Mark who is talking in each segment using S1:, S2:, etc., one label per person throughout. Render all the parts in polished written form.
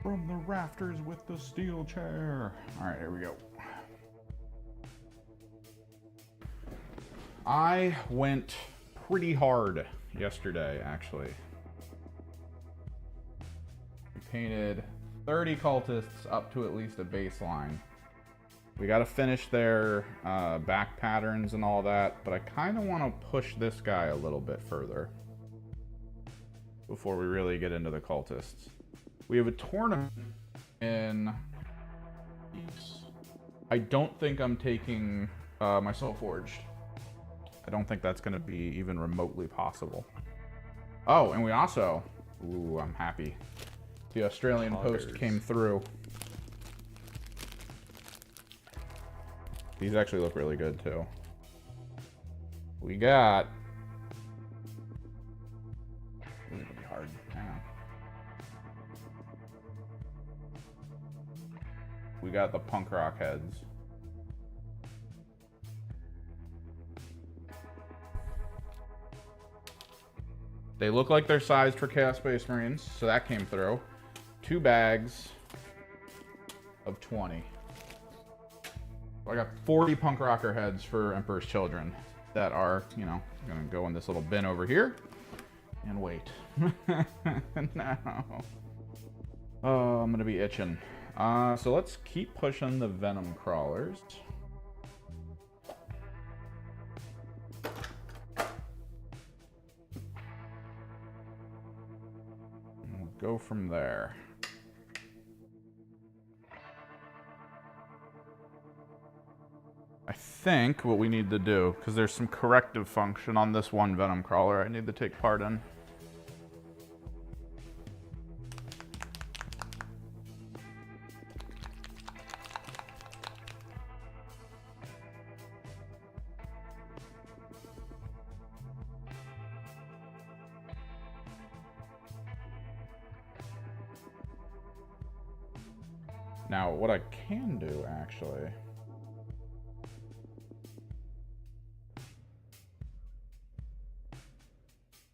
S1: From the rafters with the steel chair. All right, here we go. I went pretty hard yesterday, actually. We painted 30 cultists up to at least a baseline. We got to finish their back patterns and all that, but I kind of want to push this guy a little bit further before we really get into the cultists. We have a tournament in... I don't think I'm taking my Soul Forged. I don't think that's going to be even remotely possible. Oh, and we also... Ooh, I'm happy. The Australian Post came through. These actually look really good, too. We got... This is going to be hard. Hang on. We got the punk rock heads. They look like they're sized for Chaos Space Marines, so that came through. 2 bags of 20. So I got 40 punk rocker heads for Emperor's Children that are, you know, gonna go in this little bin over here and wait. No. Oh, I'm gonna be itching. So let's keep pushing the Venom Crawlers. We'll go from there. I think what we need to do, because there's some corrective function on this one Venom Crawler I need to take part in. Now, what I can do, actually...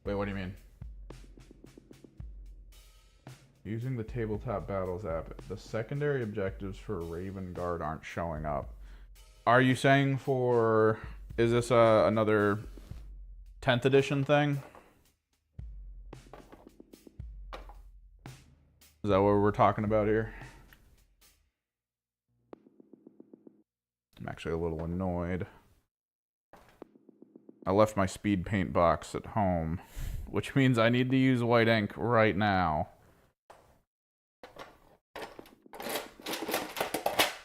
S1: Wait, what do you mean? Using the Tabletop Battles app, the secondary objectives for Raven Guard aren't showing up. Are you saying for... Is this another 10th edition thing? Is that what we're talking about here? I'm actually a little annoyed. I left my speed paint box at home, which means I need to use white ink right now.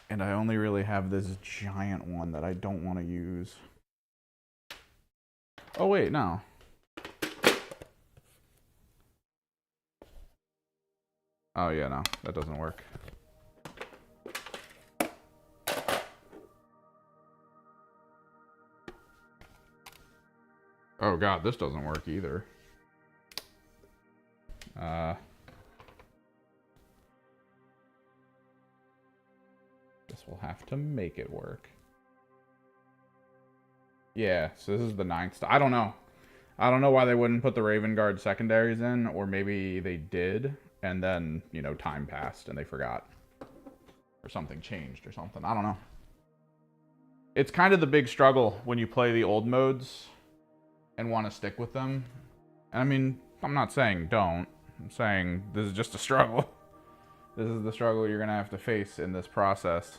S1: And I only really have this giant one that I don't want to use. Oh wait, no. Oh yeah, no, that doesn't work. Oh god, this doesn't work either. Guess we'll have to make it work. Yeah, so this is the 9th. I don't know. I don't know why they wouldn't put the Raven Guard secondaries in, or maybe they did, and then, you know, time passed and they forgot. Or something changed or something. I don't know. It's kind of the big struggle when you play the old modes and want to stick with them. And I mean, I'm not saying don't. I'm saying this is just a struggle. This is the struggle you're going to have to face in this process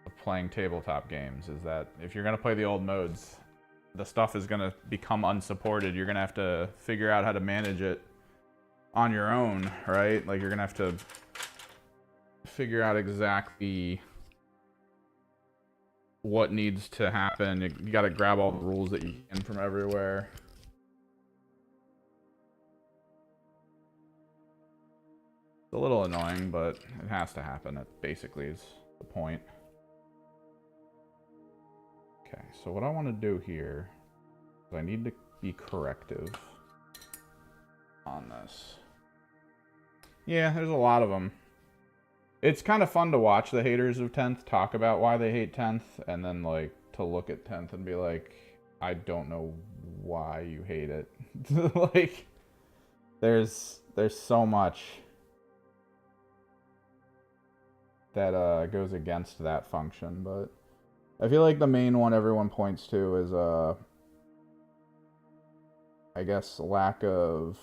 S1: of playing tabletop games, is that if you're going to play the old modes, the stuff is going to become unsupported. You're going to have to figure out how to manage it on your own, right? Like, you're going to have to figure out exactly what needs to happen. You got to grab all the rules that you can from everywhere. It's a little annoying, but it has to happen. That basically is the point. Okay, so what I want to do here is I need to be corrective on this. Yeah, there's a lot of them. It's kind of fun to watch the haters of 10th talk about why they hate 10th, and then, like, to look at 10th and be like, I don't know why you hate it. Like, there's so much that goes against that function, but I feel like the main one everyone points to is I guess lack of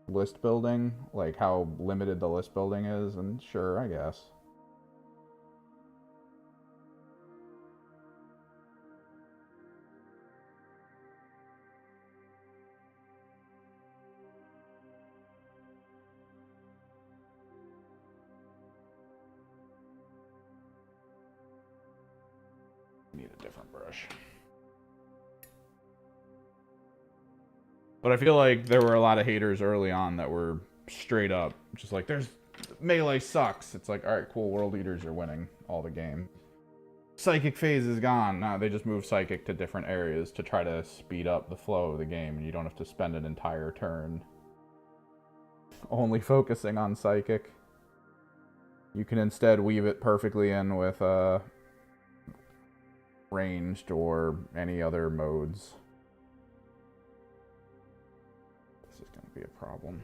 S1: list building, like how limited the list building is, and sure, I guess. Need a different brush. But I feel like there were a lot of haters early on that were straight up just like, there's melee sucks. It's like, all right, cool, world eaters are winning all the game. Psychic phase is gone. No, they just move psychic to different areas to try to speed up the flow of the game, and you don't have to spend an entire turn only focusing on psychic. You can instead weave it perfectly in with ranged or any other modes. This is going to be a problem.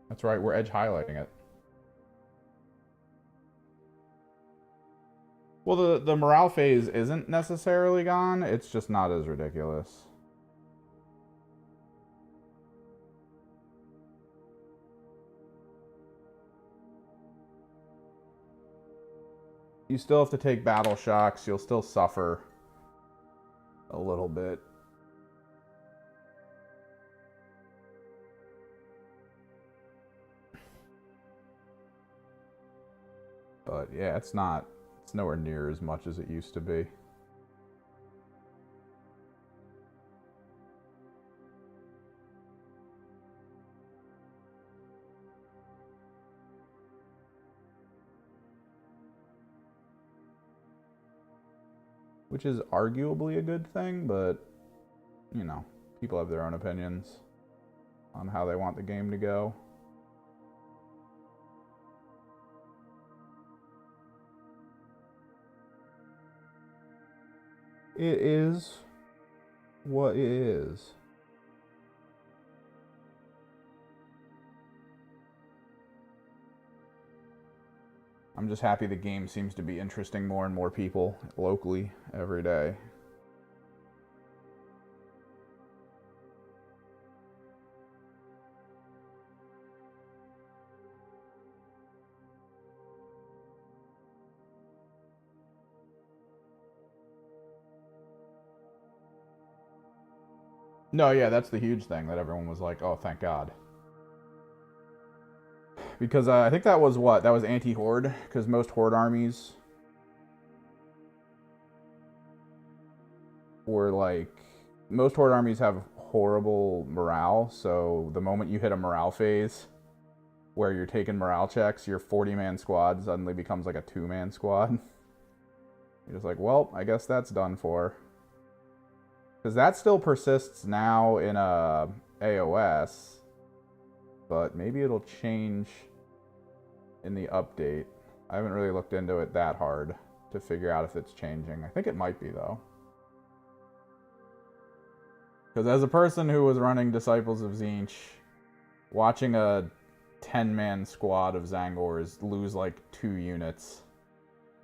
S1: That's right, we're edge highlighting it. Well, the morale phase isn't necessarily gone, it's just not as ridiculous. You still have to take battle shocks, you'll still suffer a little bit. But yeah, it's nowhere near as much as it used to be. Which is arguably a good thing, but, you know, people have their own opinions on how they want the game to go. It is what it is. I'm just happy the game seems to be interesting more and more people locally every day. No, yeah, that's the huge thing that everyone was like, oh, thank God. Because I think that was what? That was anti-Horde? Because most Horde armies were like... Most Horde armies have horrible morale, so the moment you hit a morale phase where you're taking morale checks, your 40-man squad suddenly becomes like a 2-man squad. You're just like, well, I guess that's done for. Because that still persists now in AOS, but maybe it'll change in the update. I haven't really looked into it that hard to figure out if it's changing. I think it might be, though. Because as a person who was running Disciples of Tzeentch, watching a 10-man squad of Zangors lose like 2 units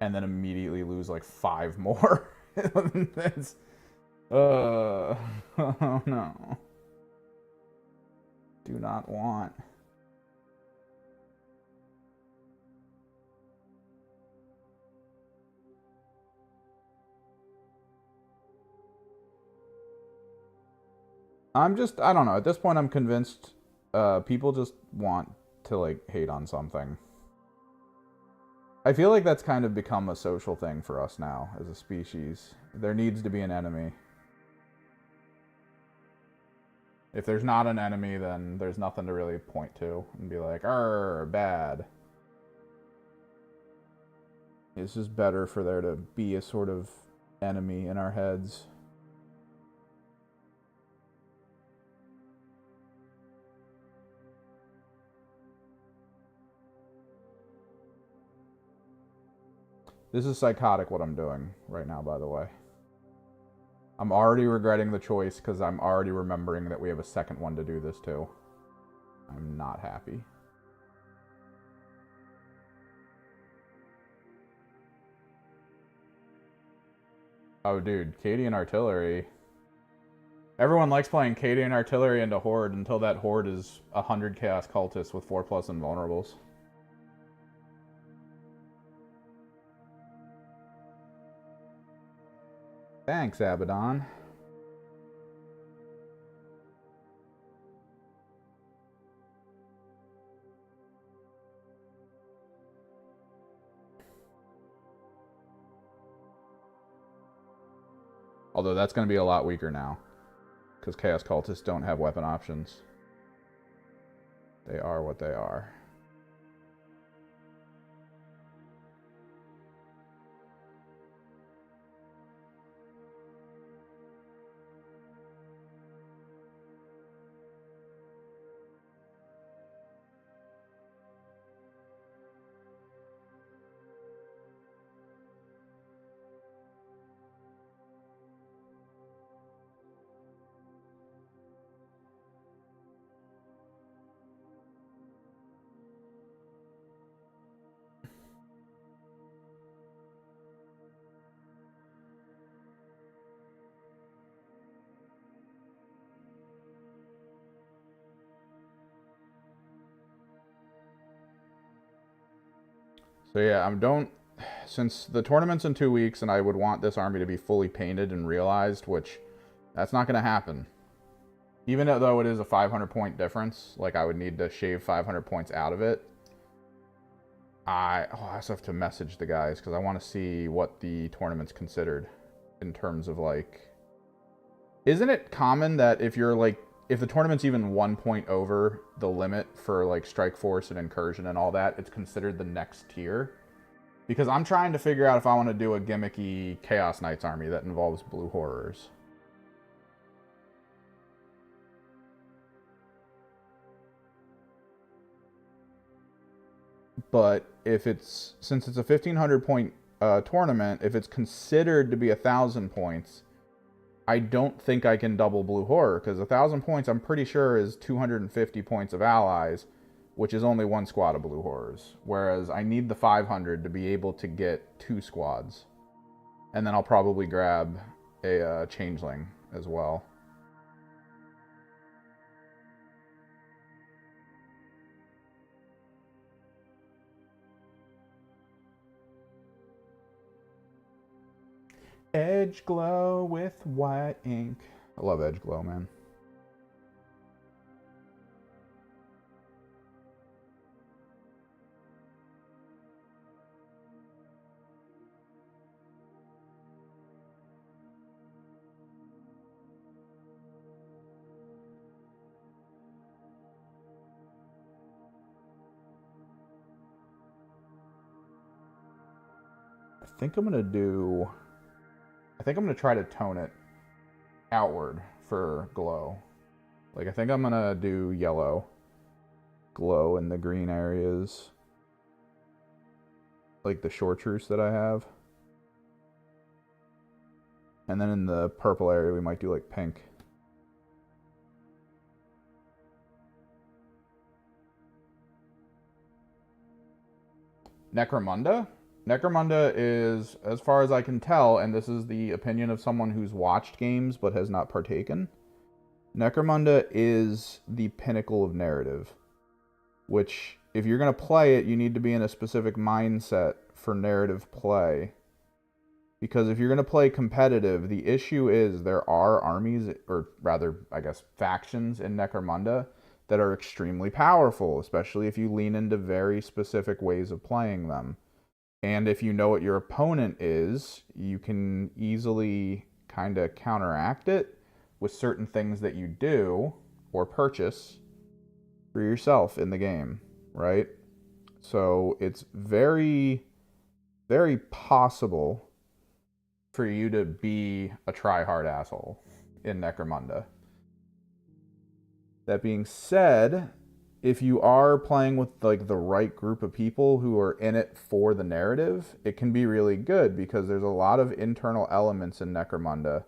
S1: and then immediately lose like 5 more. It's... oh no. Do not want. I don't know. At this point, I'm convinced people just want to, like, hate on something. I feel like that's kind of become a social thing for us now as a species. There needs to be an enemy. If there's not an enemy, then there's nothing to really point to and be like, "Arr, bad." It's just better for there to be a sort of enemy in our heads. This is psychotic what I'm doing right now, by the way. I'm already regretting the choice because I'm already remembering that we have a second one to do this to. I'm not happy. Oh, dude, Cadian Artillery. Everyone likes playing Cadian Artillery into Horde until that Horde is 100 Chaos Cultists with 4+ Invulnerables. Thanks, Abaddon. Although that's going to be a lot weaker now, because Chaos Cultists don't have weapon options. They are what they are. So yeah, since the tournament's in 2 weeks and I would want this army to be fully painted and realized, which that's not going to happen. Even though it is a 500 point difference, like I would need to shave 500 points out of it. I also have to message the guys because I want to see what the tournament's considered in terms of like, isn't it common that if the tournament's even 1 point over the limit for like strike force and incursion and all that, it's considered the next tier? Because I'm trying to figure out if I want to do a gimmicky Chaos Knights army that involves blue horrors. But since it's a 1,500 point tournament, if it's considered to be 1,000 points, I don't think I can double blue horror, because 1,000 points I'm pretty sure is 250 points of allies, which is only 1 squad of blue horrors. Whereas I need the 500 to be able to get 2 squads. And then I'll probably grab a changeling as well. Edge glow with white ink. I love edge glow, man. I think I'm going to try to tone it outward for glow. Like, I think I'm going to do yellow glow in the green areas. Like the chartreuse that I have. And then in the purple area, we might do like pink. Necromunda? Necromunda is, as far as I can tell, and this is the opinion of someone who's watched games but has not partaken, Necromunda is the pinnacle of narrative. Which, if you're going to play it, you need to be in a specific mindset for narrative play. Because if you're going to play competitive, the issue is there are armies, or rather, I guess, factions in Necromunda that are extremely powerful, especially if you lean into very specific ways of playing them. And if you know what your opponent is, you can easily kind of counteract it with certain things that you do or purchase for yourself in the game, right? So it's very, very possible for you to be a try-hard asshole in Necromunda. That being said, if you are playing with like the right group of people who are in it for the narrative, it can be really good because there's a lot of internal elements in Necromunda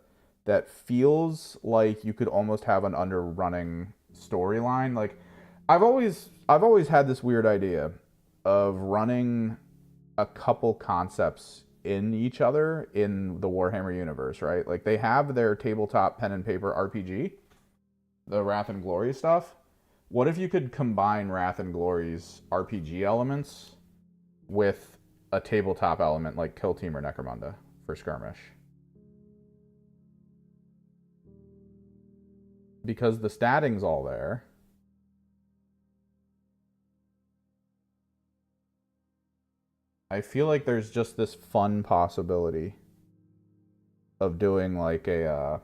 S1: that feels like you could almost have an underrunning storyline. Like I've always had this weird idea of running a couple concepts in each other in the Warhammer universe, right? Like they have their tabletop pen and paper RPG, the Wrath and Glory stuff. What if you could combine Wrath and Glory's RPG elements with a tabletop element like Kill Team or Necromunda for skirmish? Because the statting's all there. I feel like there's just this fun possibility of doing like a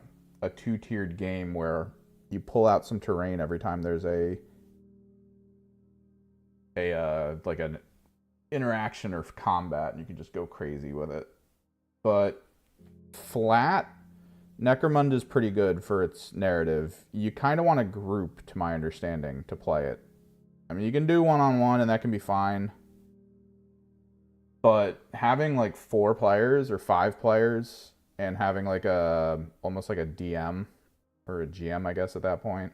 S1: two-tiered game where you pull out some terrain every time there's a like an interaction or combat, and you can just go crazy with it. But flat, Necromunda is pretty good for its narrative. You kind of want a group, to my understanding, to play it. I mean, you can do one-on-one, and that can be fine. But having like 4 players or 5 players and having like almost like a DM or a GM, I guess at that point.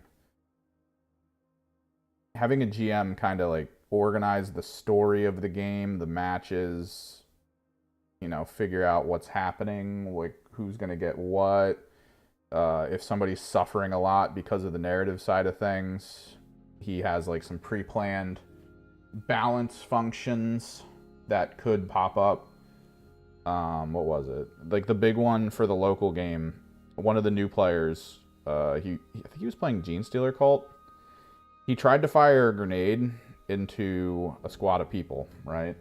S1: Having a GM kind of like organize the story of the game, the matches, you know, figure out what's happening, like who's going to get what. If somebody's suffering a lot because of the narrative side of things, he has like some pre-planned balance functions that could pop up. What was it? Like the big one for the local game, one of the new players, I think he was playing Genestealer Cult. He tried to fire a grenade into a squad of people, right?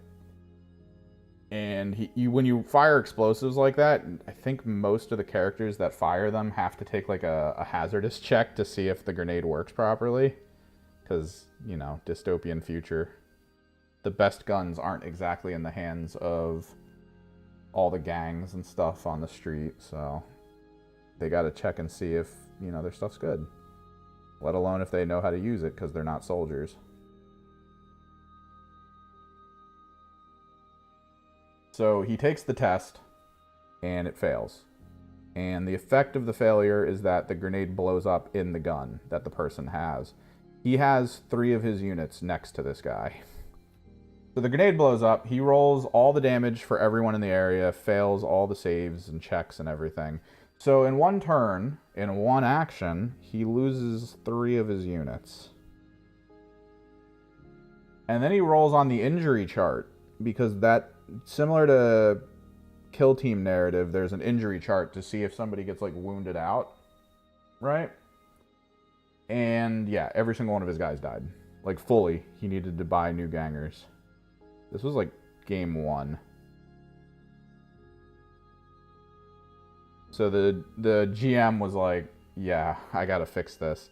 S1: And when you fire explosives like that, I think most of the characters that fire them have to take like a hazardous check to see if the grenade works properly. Because, you know, dystopian future. The best guns aren't exactly in the hands of all the gangs and stuff on the street, so they got to check and see if, you know, their stuff's good. Let alone if they know how to use it, because they're not soldiers. So he takes the test, and it fails. And the effect of the failure is that the grenade blows up in the gun that the person has. He has 3 of his units next to this guy. So the grenade blows up, he rolls all the damage for everyone in the area, fails all the saves and checks and everything. So in one turn, in one action, he loses 3 of his units. And then he rolls on the injury chart, because that, similar to Kill Team narrative, there's an injury chart to see if somebody gets like wounded out, right? And yeah, every single one of his guys died. Like fully, he needed to buy new gangers. This was like game 1. So the GM was like, yeah, I gotta fix this.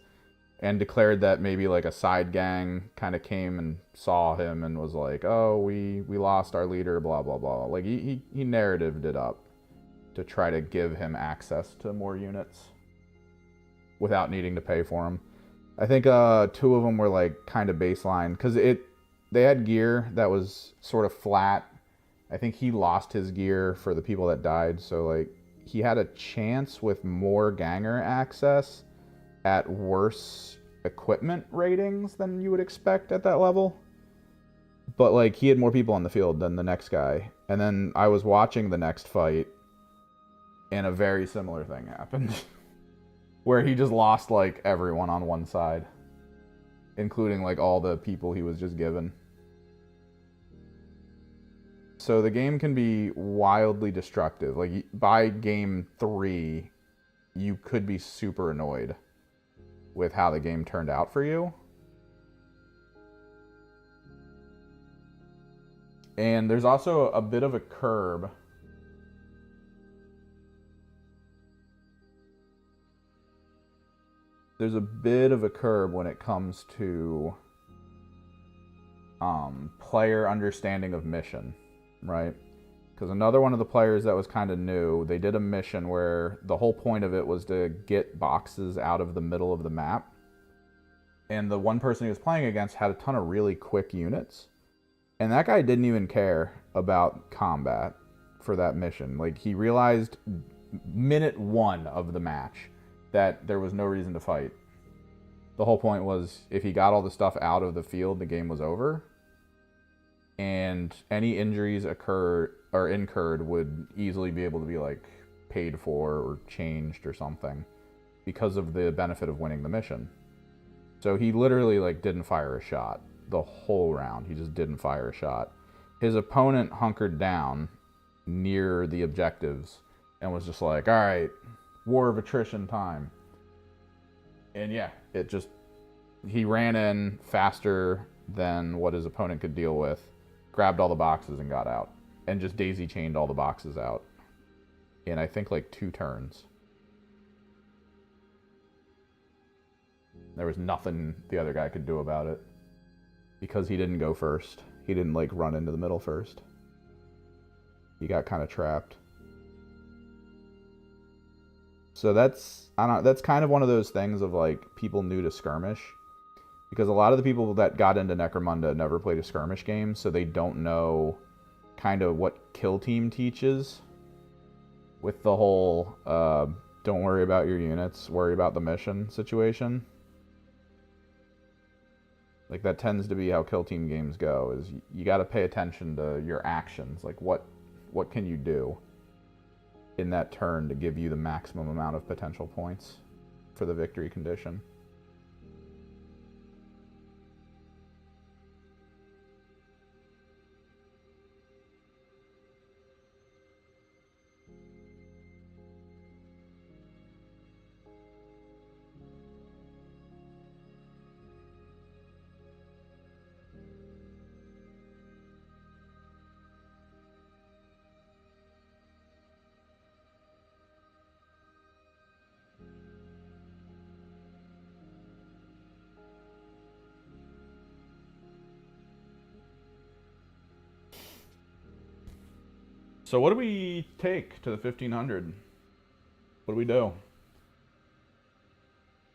S1: And declared that maybe like a side gang kind of came and saw him and was like, oh, we lost our leader, blah, blah, blah. Like he narratived it up to try to give him access to more units without needing to pay for them. I think 2 of them were like kind of baseline, because they had gear that was sort of flat. I think he lost his gear for the people that died, so like he had a chance with more ganger access at worse equipment ratings than you would expect at that level. But like he had more people on the field than the next guy. And then I was watching the next fight, and a very similar thing happened. Where he just lost like everyone on one side, including like all the people he was just given. So the game can be wildly destructive. Like by game 3, you could be super annoyed with how the game turned out for you. And there's also a bit of a curb. There's a bit of a curb when it comes to player understanding of mission, right? Because another one of the players that was kind of new, they did a mission where the whole point of it was to get boxes out of the middle of the map. And the one person he was playing against had a ton of really quick units. And that guy didn't even care about combat for that mission. Like, he realized minute 1 of the match that there was no reason to fight. The whole point was, if he got all the stuff out of the field, the game was over. and any injuries occur or incurred would easily be able to be like paid for or changed or something because of the benefit of winning the mission. So he literally like didn't fire a shot the whole round. He just didn't fire a shot. His opponent hunkered down near the objectives and was just like, all right, war of attrition time. And yeah, he ran in faster than what his opponent could deal with, grabbed all the boxes and got out, and just daisy chained all the boxes out in I think like 2 turns. There was nothing the other guy could do about it because he didn't go first. He didn't like run into the middle first. He got kind of trapped. So that's kind of one of those things of like people new to skirmish, because a lot of the people that got into Necromunda never played a skirmish game, so they don't know kind of what Kill Team teaches with the whole don't worry about your units, worry about the mission situation. Like that tends to be how Kill Team games go, is you got to pay attention to your actions. Like what can you do in that turn to give you the maximum amount of potential points for the victory condition. So what do we take to the 1500? What do we do?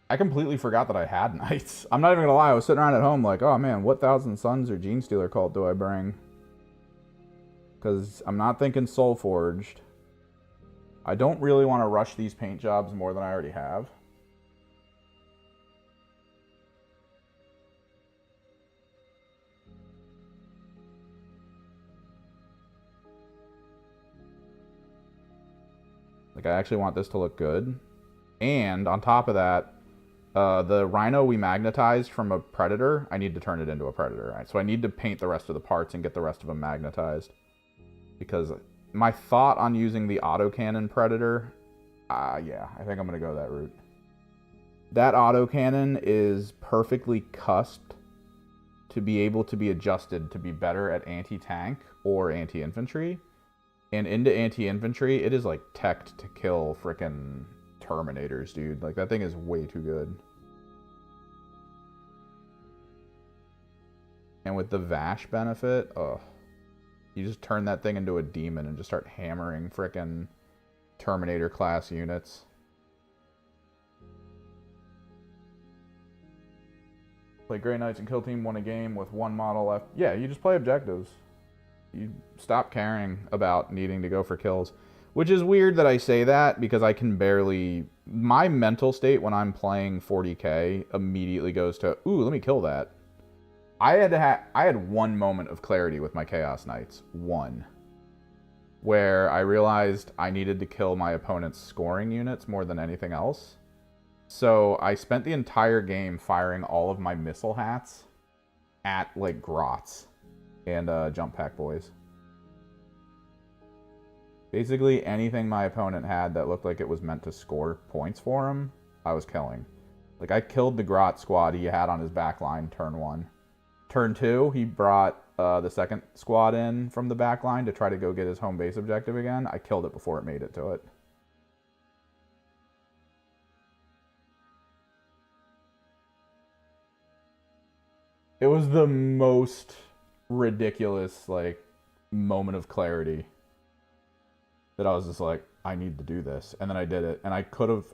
S1: I completely forgot that I had knights. I'm not even gonna lie, I was sitting around at home like, oh man, what Thousand Suns or Genestealer cult do I bring? Because I'm not thinking Soulforged. I don't really want to rush these paint jobs more than I already have. Like, I actually want this to look good. And on top of that, the Rhino we magnetized from a Predator, I need to turn it into a Predator. Right? So I need to paint the rest of the parts and get the rest of them magnetized. Because my thought on using the autocannon Predator, yeah, I think I'm going to go that route. That autocannon is perfectly cusped to be able to be adjusted to be better at anti-tank or anti-infantry. And into anti-infantry, it is like teched to kill frickin' Terminators, dude. Like, that thing is way too good. And with the Vash benefit, you just turn that thing into a demon and just start hammering frickin' Terminator class units. Play Grey Knights and Kill Team, won a game with 1 model left. Yeah, you just play objectives. You stop caring about needing to go for kills. Which is weird that I say that, because I can barely... My mental state when I'm playing 40k immediately goes to, ooh, let me kill that. I had one moment of clarity with my Chaos Knights. One. Where I realized I needed to kill my opponent's scoring units more than anything else. So I spent the entire game firing all of my missile hats at, like, Grots and Jump Pack Boys. Basically, anything my opponent had that looked like it was meant to score points for him, I was killing. Like, I killed the Grot squad he had on his back line turn 1. Turn 2, he brought the second squad in from the back line to try to go get his home base objective again. I killed it before it made it to it. It was the most ridiculous, like, moment of clarity that I was just like, I need to do this. And then I did it. And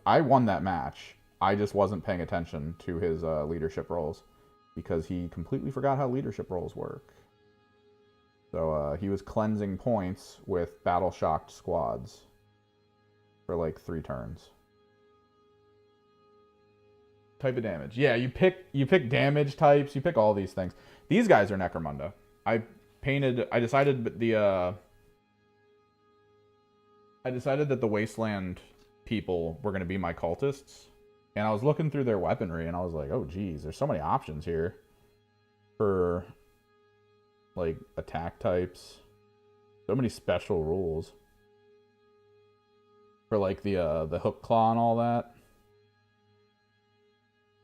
S1: I won that match. I just wasn't paying attention to his leadership roles because he completely forgot how leadership roles work. So he was cleansing points with battle-shocked squads for like 3 turns. Type of damage. Yeah, you pick damage types. You pick all these things. These guys are Necromunda. painted. I decided that the Wasteland people were going to be my cultists. And I was looking through their weaponry and I was like, oh geez, there's so many options here for like attack types. So many special rules for like the hook claw and all that.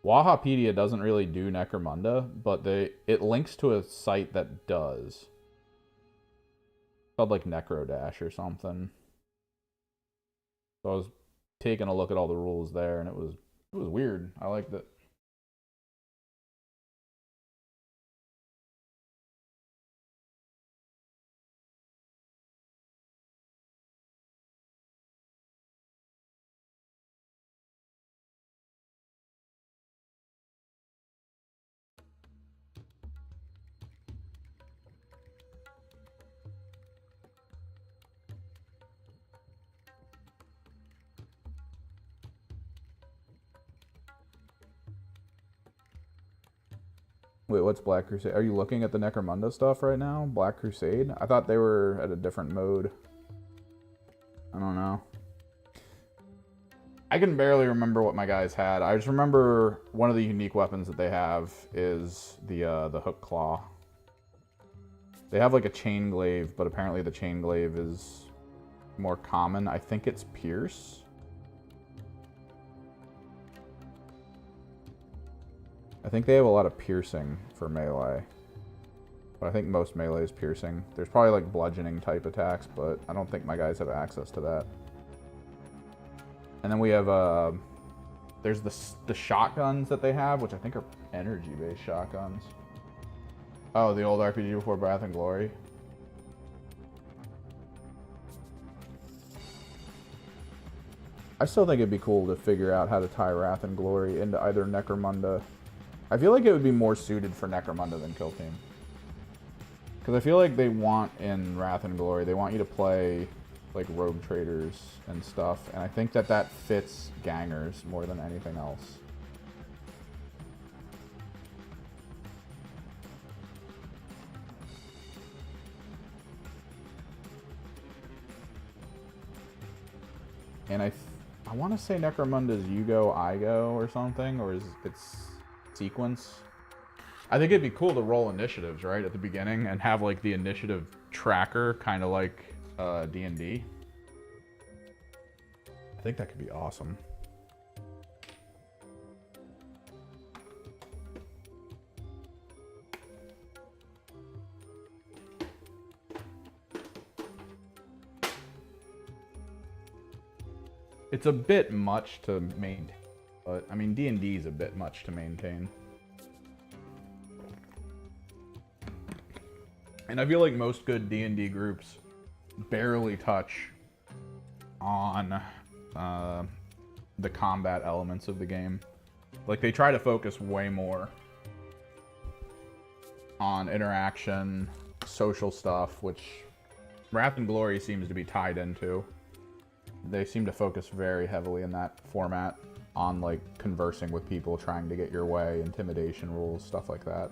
S1: Wahapedia doesn't really do Necromunda, but it links to a site that does. It's called like Necrodash or something. So I was taking a look at all the rules there, and it was weird. I liked it. Wait, what's Black Crusade? Are you looking at the Necromunda stuff right now? Black Crusade? I thought they were at a different mode. I don't know. I can barely remember what my guys had. I just remember one of the unique weapons that they have is the hook claw. They have like a chain glaive, but apparently the chain glaive is more common. I think it's pierce. I think they have a lot of piercing for melee. But I think most melee is piercing. There's probably like bludgeoning type attacks, but I don't think my guys have access to that. And then we have there's the shotguns that they have, which I think are energy-based shotguns. Oh, the old RPG before Wrath and Glory. I still think it'd be cool to figure out how to tie Wrath and Glory into either Necromunda. I feel like it would be more suited for Necromunda than Kill Team. Because I feel like they want in Wrath and Glory, they want you to play like rogue traders and stuff, and I think that that fits gangers more than anything else. And I want to say Necromunda's you go, I go or something, or is it's sequence. I think it'd be cool to roll initiatives right at the beginning and have like the initiative tracker, kind of like D&D. I think that could be awesome. It's a bit much to maintain, but I mean D&D is a bit much to maintain. And I feel like most good D&D groups barely touch on the combat elements of the game. Like, they try to focus way more on interaction, social stuff, which Wrath and Glory seems to be tied into. They seem to focus very heavily in that format on, like, conversing with people, trying to get your way, intimidation rules, stuff like that.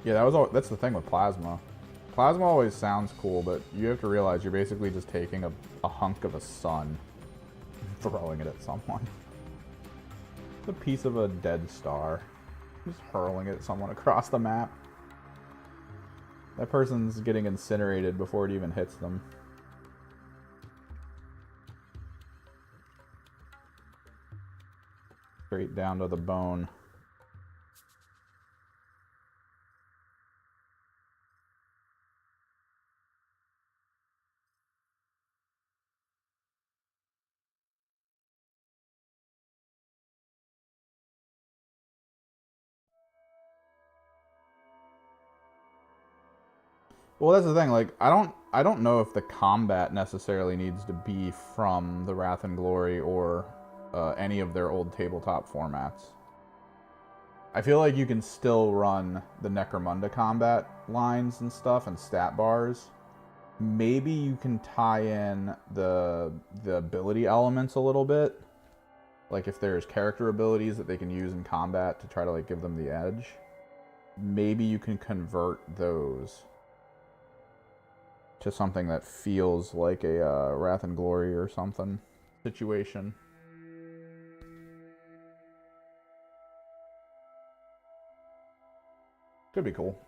S1: Yeah, that's the thing with Plasma. Plasma always sounds cool, but you have to realize you're basically just taking a hunk of a sun and throwing it at someone. It's a piece of a dead star. Just hurling it at someone across the map. That person's getting incinerated before it even hits them. Straight down to the bone. Well, that's the thing. Like, I I don't know if the combat necessarily needs to be from the Wrath and Glory or any of their old tabletop formats. I feel like you can still run the Necromunda combat lines and stuff and stat bars. Maybe you can tie in the ability elements a little bit. Like if there's character abilities that they can use in combat to try to like give them the edge. Maybe you can convert those to something that feels like a Wrath and Glory or something situation. Could be cool.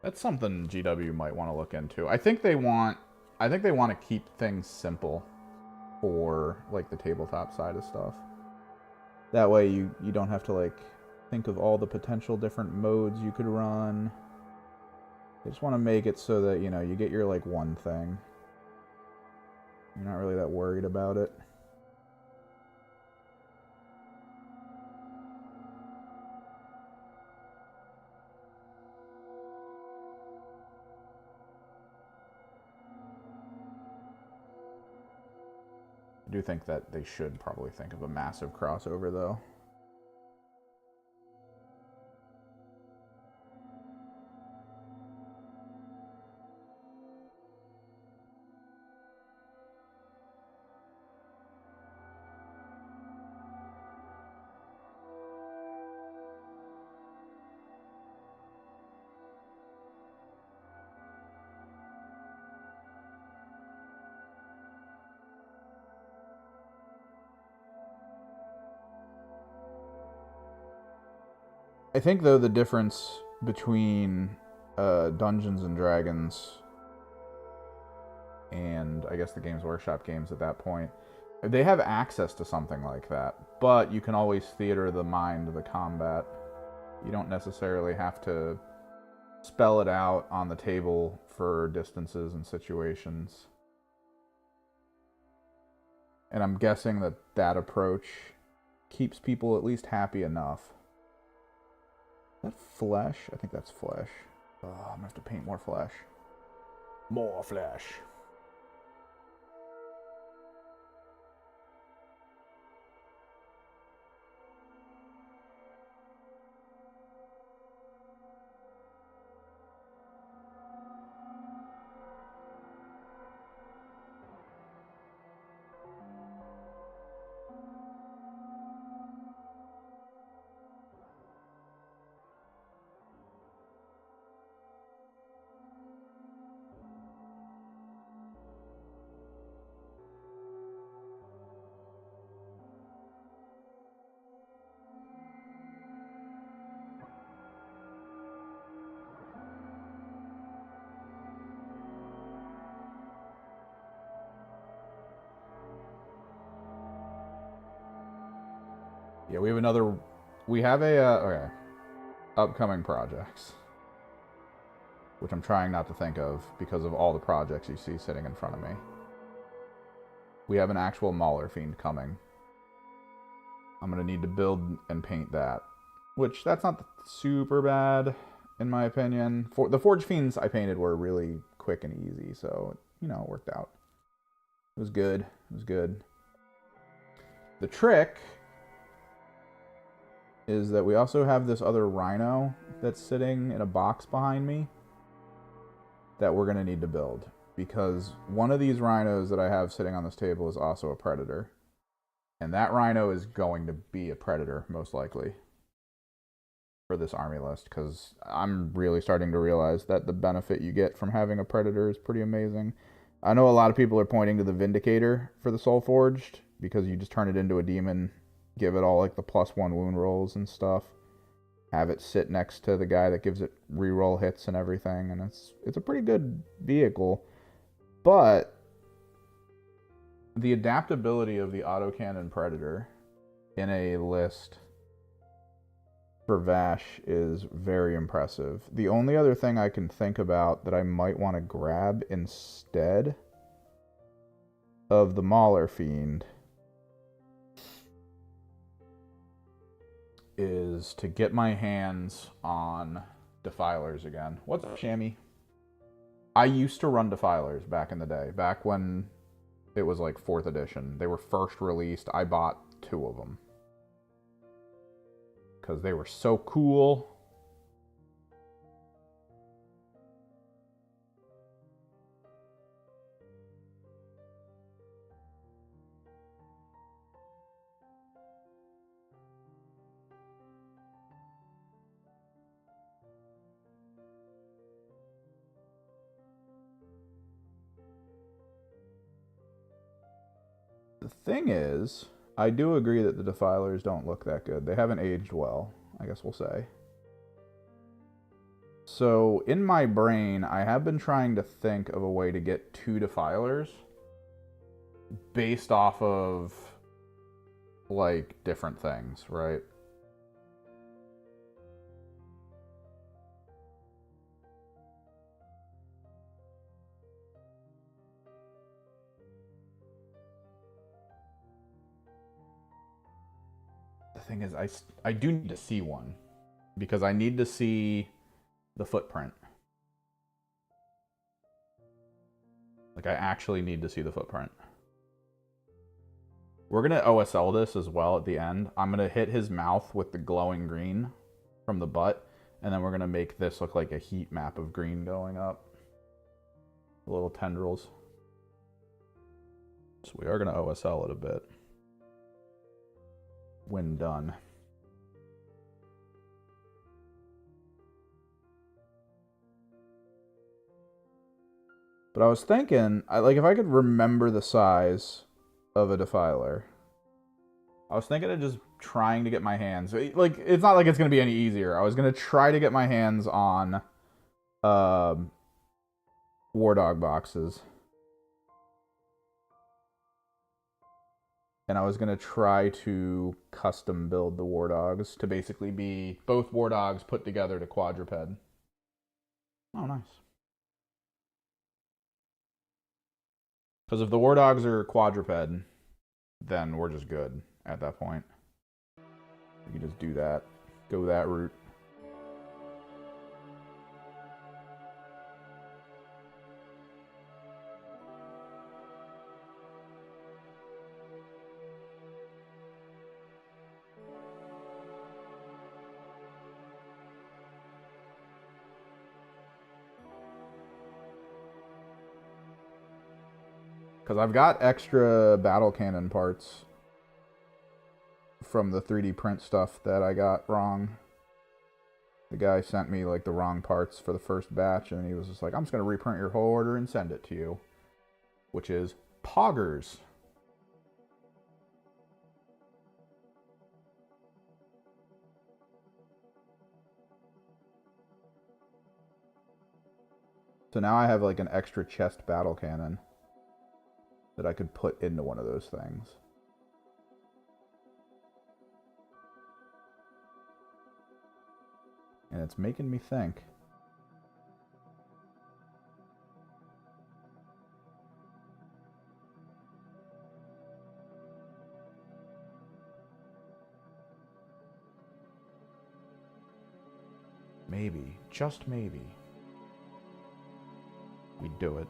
S1: That's something GW might want to look into. I think they want to keep things simple for like the tabletop side of stuff. That way you don't have to like think of all the potential different modes you could run. They just want to make it so that, you know, you get your like one thing. You're not really that worried about it. I do think that they should probably think of a massive crossover, though. I think, though, the difference between Dungeons and Dragons and, I guess, the Games Workshop games at that point, they have access to something like that, but you can always theater the mind, the combat. You don't necessarily have to spell it out on the table for distances and situations. And I'm guessing that that approach keeps people at least happy enough. Is that flesh? I think that's flesh. Oh, I'm gonna have to paint more flesh. More flesh. Yeah, we have a, okay, upcoming projects, which I'm trying not to think of because of all the projects you see sitting in front of me. We have an actual Mauler Fiend coming. I'm going to need to build and paint that, which that's not super bad, in my opinion. The Forge Fiends I painted were really quick and easy, so, you know, it worked out. It was good. It was good. The trick is that we also have this other rhino that's sitting in a box behind me that we're going to need to build, because one of these rhinos that I have sitting on this table is also a predator, and that rhino is going to be a predator most likely for this army list, because I'm really starting to realize that the benefit you get from having a predator is pretty amazing. I know a lot of people are pointing to the Vindicator for the Soul Forged because you just turn it into a demon, give it all like the +1 wound rolls and stuff, have it sit next to the guy that gives it reroll hits and everything, and it's a pretty good vehicle. But the adaptability of the autocannon Predator in a list for Vash is very impressive. The only other thing I can think about that I might want to grab instead of the Mauler Fiend is to get my hands on Defilers again. What's up, Shammy? I used to run Defilers back in the day, back when it was like 4th edition. They were first released. I bought 2 of them because they were so cool. The thing is, I do agree that the Defilers don't look that good. They haven't aged well, I guess we'll say. So, in my brain, I have been trying to think of a way to get 2 Defilers based off of, like, different things, right? The thing is, I do need to see one because I need to see the footprint. Like, I actually need to see the footprint. We're going to OSL this as well at the end. I'm going to hit his mouth with the glowing green from the butt, and then we're going to make this look like a heat map of green going up. The little tendrils. So we are going to OSL it a bit when done. But I was thinking, like, if I could remember the size of a Defiler, I was thinking of just trying to get my hands, like, it's not like it's going to be any easier. I was going to try to get my hands on War Dog boxes. And I was going to try to custom build the War Dogs to basically be both War Dogs put together to quadruped. Oh, nice. Because if the War Dogs are quadruped, then we're just good at that point. We can just do that. Go that route. Because I've got extra battle cannon parts from the 3D print stuff that I got wrong. The guy sent me like the wrong parts for the first batch, and he was just like, I'm just going to reprint your whole order and send it to you. Which is poggers. So now I have like an extra chest battle cannon that I could put into one of those things. And it's making me think. Maybe, just maybe, we do it.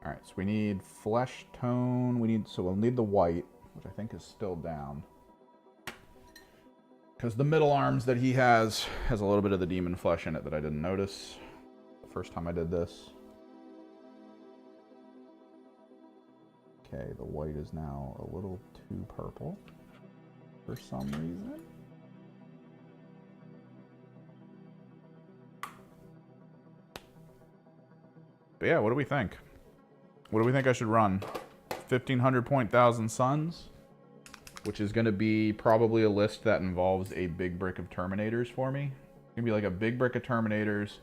S1: Alright, so we need flesh tone, so we'll need the white, which I think is still down. Because the middle arms that he has a little bit of the demon flesh in it that I didn't notice the first time I did this. Okay, the white is now a little too purple for some reason. But yeah, what do we think? What do we think I should run? 1,500 point thousand suns, which is going to be probably a list that involves a big brick of Terminators for me. It's going to be like a big brick of Terminators,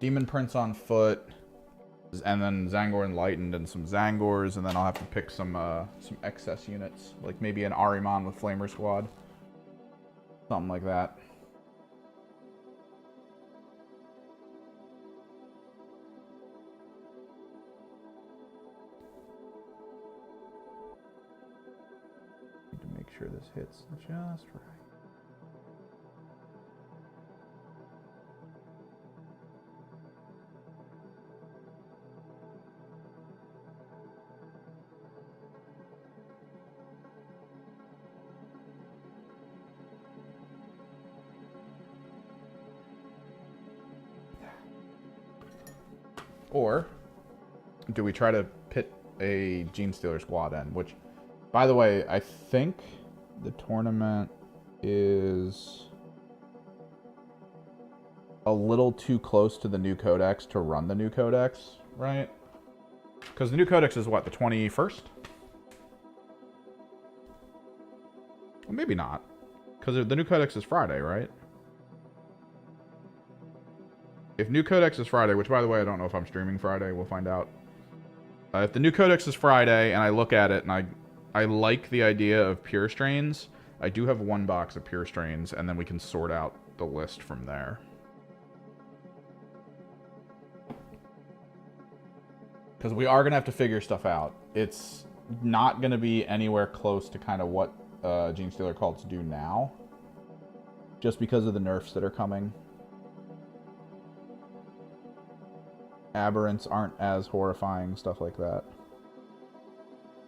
S1: Demon Prince on foot, and then Zangor Enlightened and some Zangors, and then I'll have to pick some excess units, like maybe an Ahriman with Flamer Squad. Something like that. sure this hits just right. Or do we try to pit a Gene Stealer squad in? Which, by the way, I think the tournament is a little too close to the new codex to run the new codex, right? Because the new codex is what, the 21st? Well, maybe not. Because the new codex is Friday, right? If new codex is Friday, which by the way, I don't know if I'm streaming Friday, we'll find out. If the new codex is Friday and I look at it and I like the idea of pure strains, I do have one box of pure strains and then we can sort out the list from there. Because we are going to have to figure stuff out. It's not going to be anywhere close to kind of what Gene Stealer cults do now. Just because of the nerfs that are coming. Aberrants aren't as horrifying, stuff like that.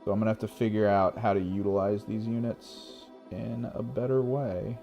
S1: So I'm going to have to figure out how to utilize these units in a better way.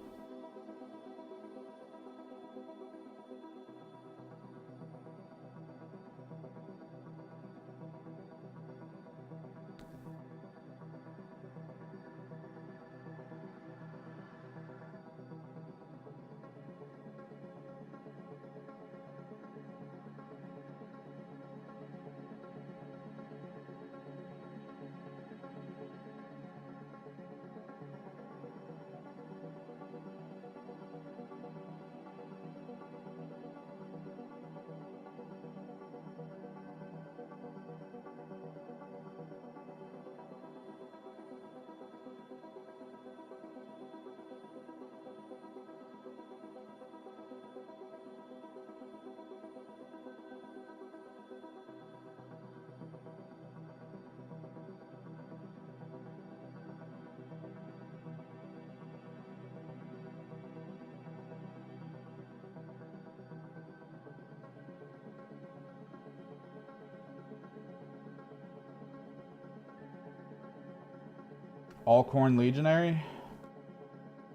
S1: Alcorn Legionary?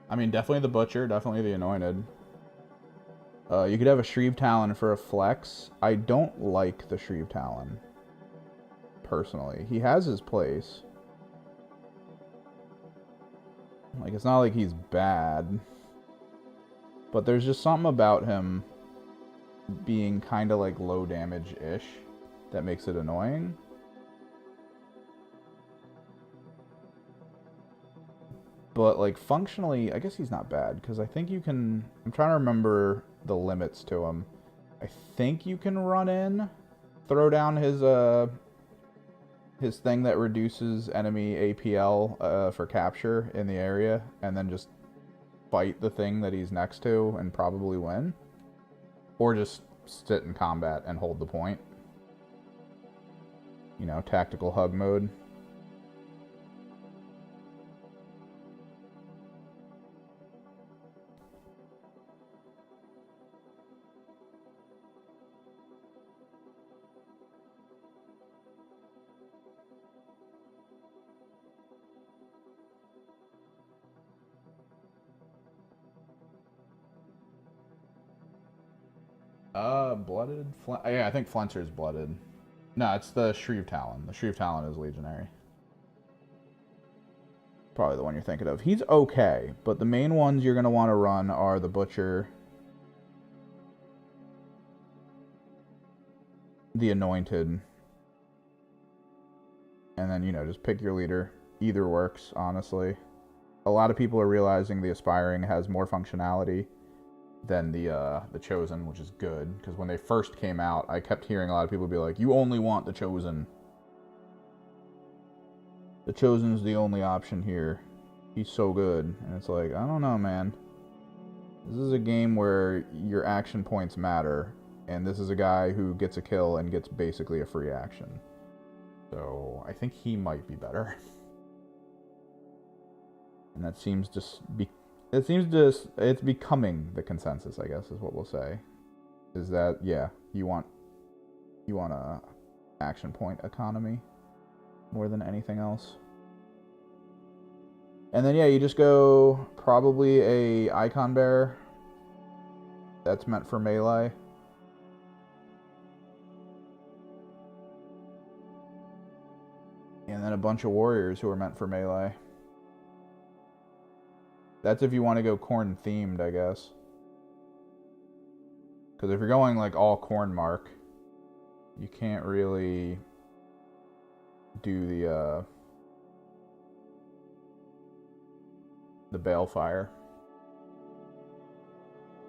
S1: I mean, definitely the Butcher, definitely the Anointed. You could have a Shreve Talon for a flex. I don't like the Shreve Talon, personally. He has his place. Like, it's not like he's bad. But there's just something about him being kind of like low damage-ish that makes it annoying. But, like, functionally, I guess he's not bad, because I think you can... I'm trying to remember the limits to him. I think you can run in, throw down his thing that reduces enemy APL for capture in the area, and then just fight the thing that he's next to and probably win. Or just sit in combat and hold the point. You know, tactical hug mode. Blooded? Yeah, I think Flencer's blooded. No, it's the Shreve Talon. The Shreve Talon is Legionary. Probably the one you're thinking of. He's okay, but the main ones you're going to want to run are the Butcher, the Anointed, and then, you know, just pick your leader. Either works, honestly. A lot of people are realizing the Aspiring has more functionality than the Chosen, which is good, because when they first came out, I kept hearing a lot of people be like, you only want the Chosen. The Chosen's the only option here. He's so good. And it's like, I don't know, man. This is a game where your action points matter, and this is a guy who gets a kill and gets basically a free action. So I think he might be better. And that seems to be, it's becoming the consensus, I guess, is what we'll say. Is that, yeah, you want a action point economy more than anything else. And then, yeah, you just go probably a icon bearer that's meant for melee. And then a bunch of warriors who are meant for melee. That's if you want to go corn themed, I guess. Because if you're going like all corn mark, you can't really do the balefire,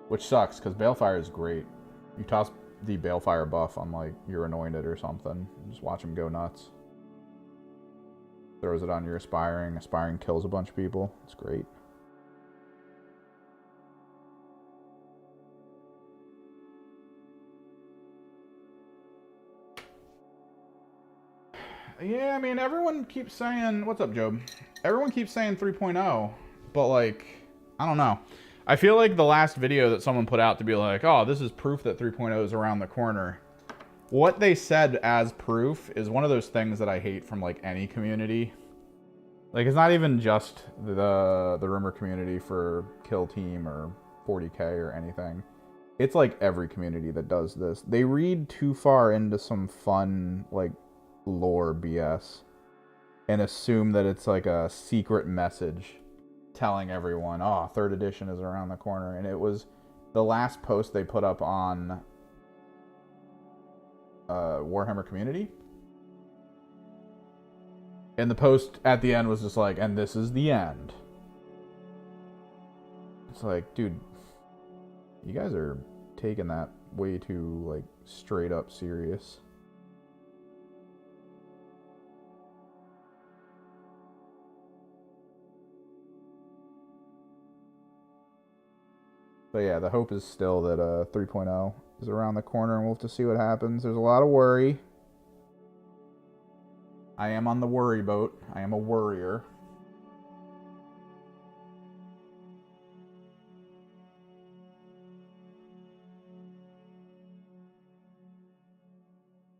S1: which sucks because balefire is great. You toss the balefire buff on like you're anointed or something, just watch him go nuts. Throws it on your aspiring kills a bunch of people. It's great. Yeah, I mean, everyone keeps saying, what's up, Job? Everyone keeps saying 3.0, but like, I don't know. I feel like the last video that someone put out to be like, oh, this is proof that 3.0 is around the corner. What they said as proof is one of those things that I hate from like any community. Like, it's not even just the rumor community for Kill Team or 40k or anything. It's like every community that does this. They read too far into some fun, like, lore BS and assume that it's like a secret message telling everyone, oh, 3rd edition is around the corner. And it was the last post they put up on Warhammer Community. And the post at the end was just like, and this is the end. It's like, dude, you guys are taking that way too, like, straight up serious. But yeah, the hope is still that 3.0 is around the corner, and we'll have to see what happens. There's a lot of worry. I am on the worry boat. I am a worrier.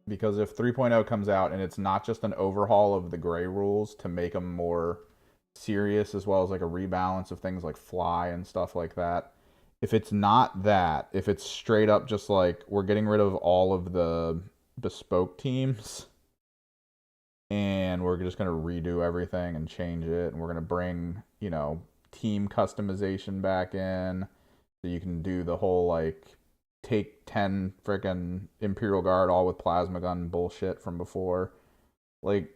S1: Because if 3.0 comes out and it's not just an overhaul of the gray rules to make them more serious, as well as like a rebalance of things like fly and stuff like that, if it's not that, if it's straight up just like we're getting rid of all of the bespoke teams and we're just going to redo everything and change it, and we're going to bring, you know, team customization back in so you can do the whole like take 10 freaking Imperial Guard all with plasma gun bullshit from before. Like,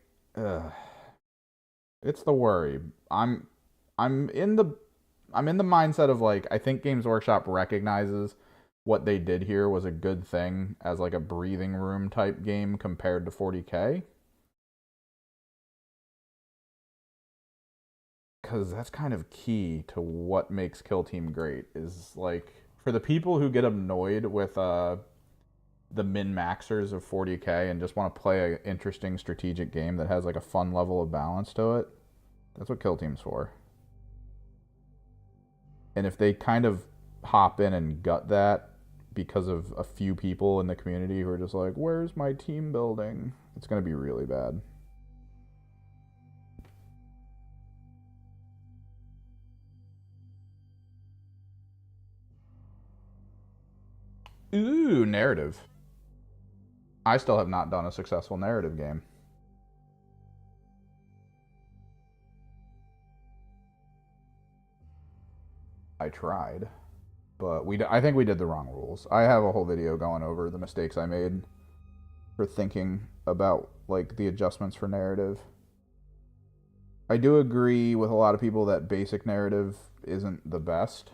S1: it's the worry. I'm in the mindset of like, I think Games Workshop recognizes what they did here was a good thing as like a breathing room type game compared to 40k. Because that's kind of key to what makes Kill Team great, is like, for the people who get annoyed with the min-maxers of 40k and just want to play an interesting strategic game that has like a fun level of balance to it, that's what Kill Team's for. And if they kind of hop in and gut that because of a few people in the community who are just like, where's my team building? It's going to be really bad. Ooh, narrative. I still have not done a successful narrative game. I tried, but I think we did the wrong rules. I have a whole video going over the mistakes I made for thinking about like the adjustments for narrative. I do agree with a lot of people that basic narrative isn't the best,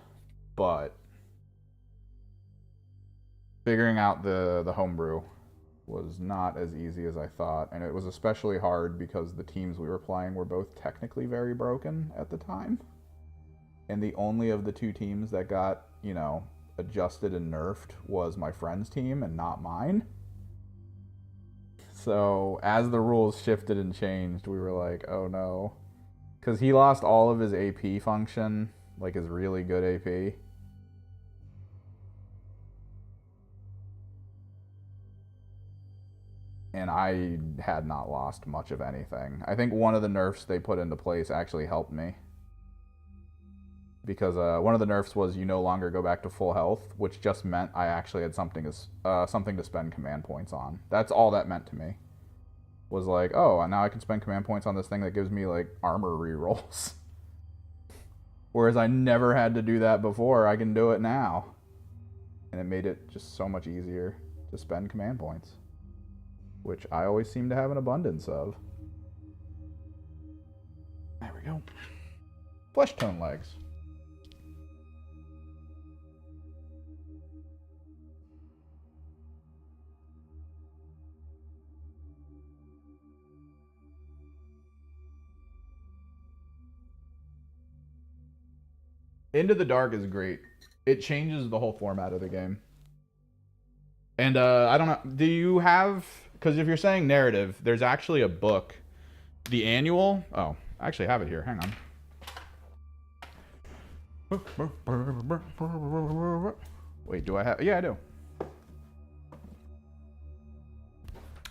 S1: but figuring out the homebrew was not as easy as I thought, and it was especially hard because the teams we were playing were both technically very broken at the time. And the only of the two teams that got, you know, adjusted and nerfed was my friend's team and not mine. So as the rules shifted and changed, we were like, oh no. Because he lost all of his AP function, like his really good AP. And I had not lost much of anything. I think one of the nerfs they put into place actually helped me. Because one of the nerfs was you no longer go back to full health, which just meant I actually had something to spend command points on. That's all that meant to me. Was like, oh, now I can spend command points on this thing that gives me like armor rerolls. Whereas I never had to do that before. I can do it now. And it made it just so much easier to spend command points, which I always seem to have an abundance of. There we go. Flesh tone legs. Into the Dark is great. It changes the whole format of the game. And I don't know, do you have, because if you're saying narrative, there's actually a book, the annual. Oh, I actually have it here. Hang on. Wait, do I have? Yeah, I do.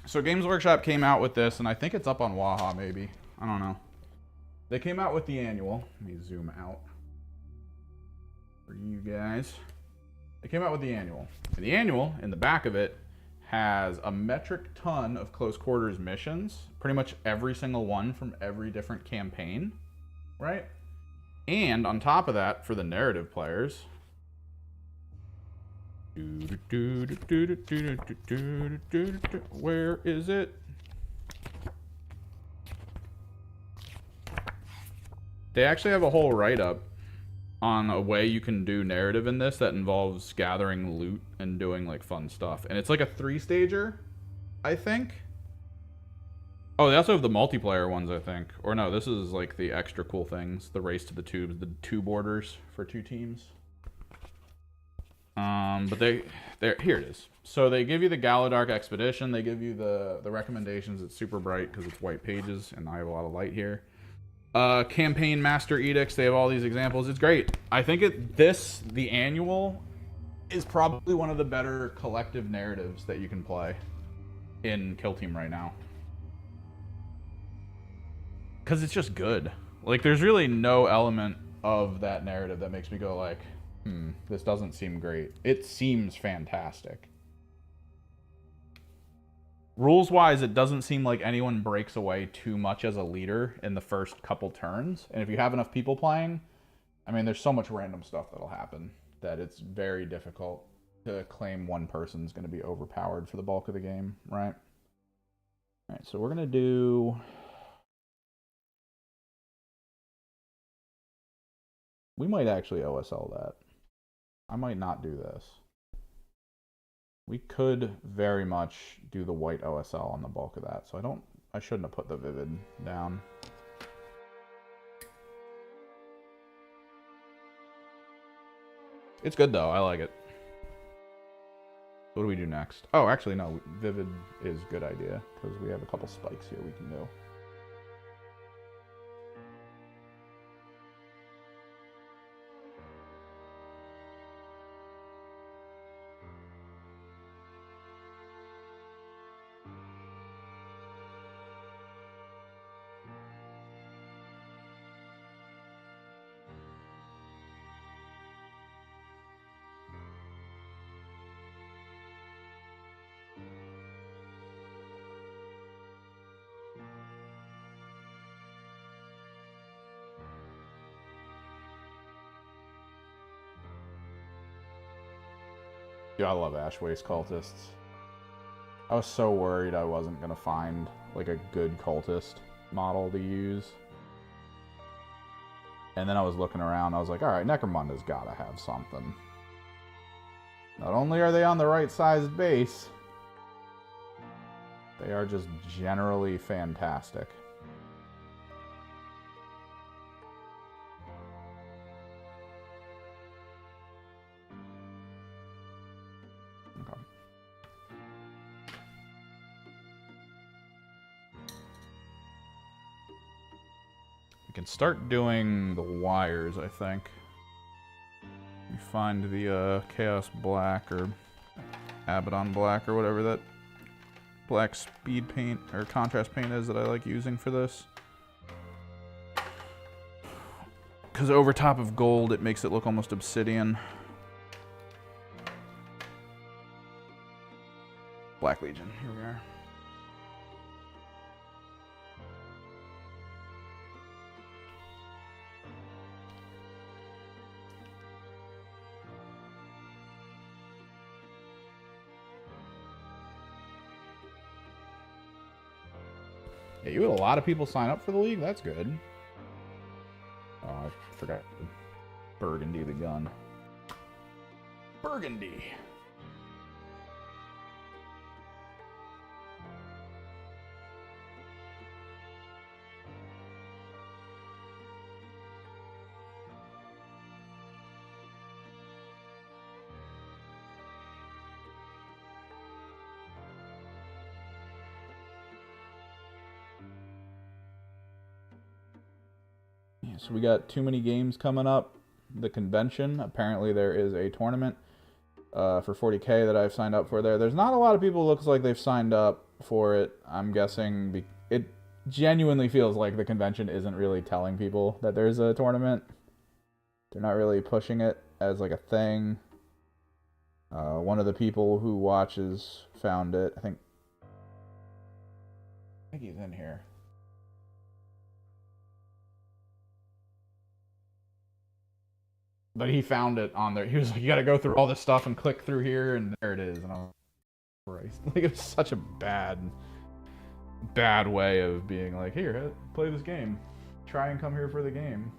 S1: So Games Workshop came out with this, and I think it's up on Waha, maybe. I don't know. They came out with the annual. Let me zoom out for you guys. They came out with the annual. And the annual, in the back of it, has a metric ton of close quarters missions. Pretty much every single one from every different campaign, right? And on top of that, for the narrative players, where is it? They actually have a whole write-up on a way you can do narrative in this that involves gathering loot and doing like fun stuff. And it's like a 3-stager, I think. Oh, they also have the multiplayer ones, I think. Or no, this is like the extra cool things. The race to the tubes, the 2 borders for 2 teams. But here it is. So they give you the Galadark Expedition. They give you the recommendations. It's super bright because it's white pages and I have a lot of light here. Campaign Master Edicts. They have all these examples. It's great. I think the annual is probably one of the better collective narratives that you can play in Kill Team right now. Because it's just good. Like, there's really no element of that narrative that makes me go like, this doesn't seem great. It seems fantastic. Rules-wise, it doesn't seem like anyone breaks away too much as a leader in the first couple turns. And if you have enough people playing, I mean, there's so much random stuff that'll happen that it's very difficult to claim one person's going to be overpowered for the bulk of the game, right? All right, so we're going to do... We might actually OSL that. I might not do this. We could very much do the white OSL on the bulk of that. So I shouldn't have put the Vivid down. It's good though, I like it. What do we do next? Oh, actually no, Vivid is a good idea because we have a couple spikes here we can do. Yeah, I love Ash Waste cultists. I was so worried I wasn't going to find like a good cultist model to use. And then I was looking around, I was like, alright, Necromunda's gotta have something. Not only are they on the right sized base, they are just generally fantastic. can start doing the wires, I think. You find the Chaos Black or Abaddon Black or whatever that black speed paint or contrast paint is that I like using for this. Because over top of gold, it makes it look almost obsidian. Black Legion, here we are. Yeah, you had a lot of people sign up for the league? That's good. Oh, I forgot. Burgundy the gun. Burgundy! So we got too many games coming up. The convention, apparently there is a tournament for 40K that I've signed up for there. There's not a lot of people who looks like they've signed up for it. I'm guessing it genuinely feels like the convention isn't really telling people that there's a tournament. They're not really pushing it as like a thing. One of the people who watches found it. I think he's in here. But he found it on there. He was like, you gotta go through all this stuff and click through here, and there it is. And I was like, Christ. Like, it was such a bad way of being like, here, play this game. Try and come here for the game.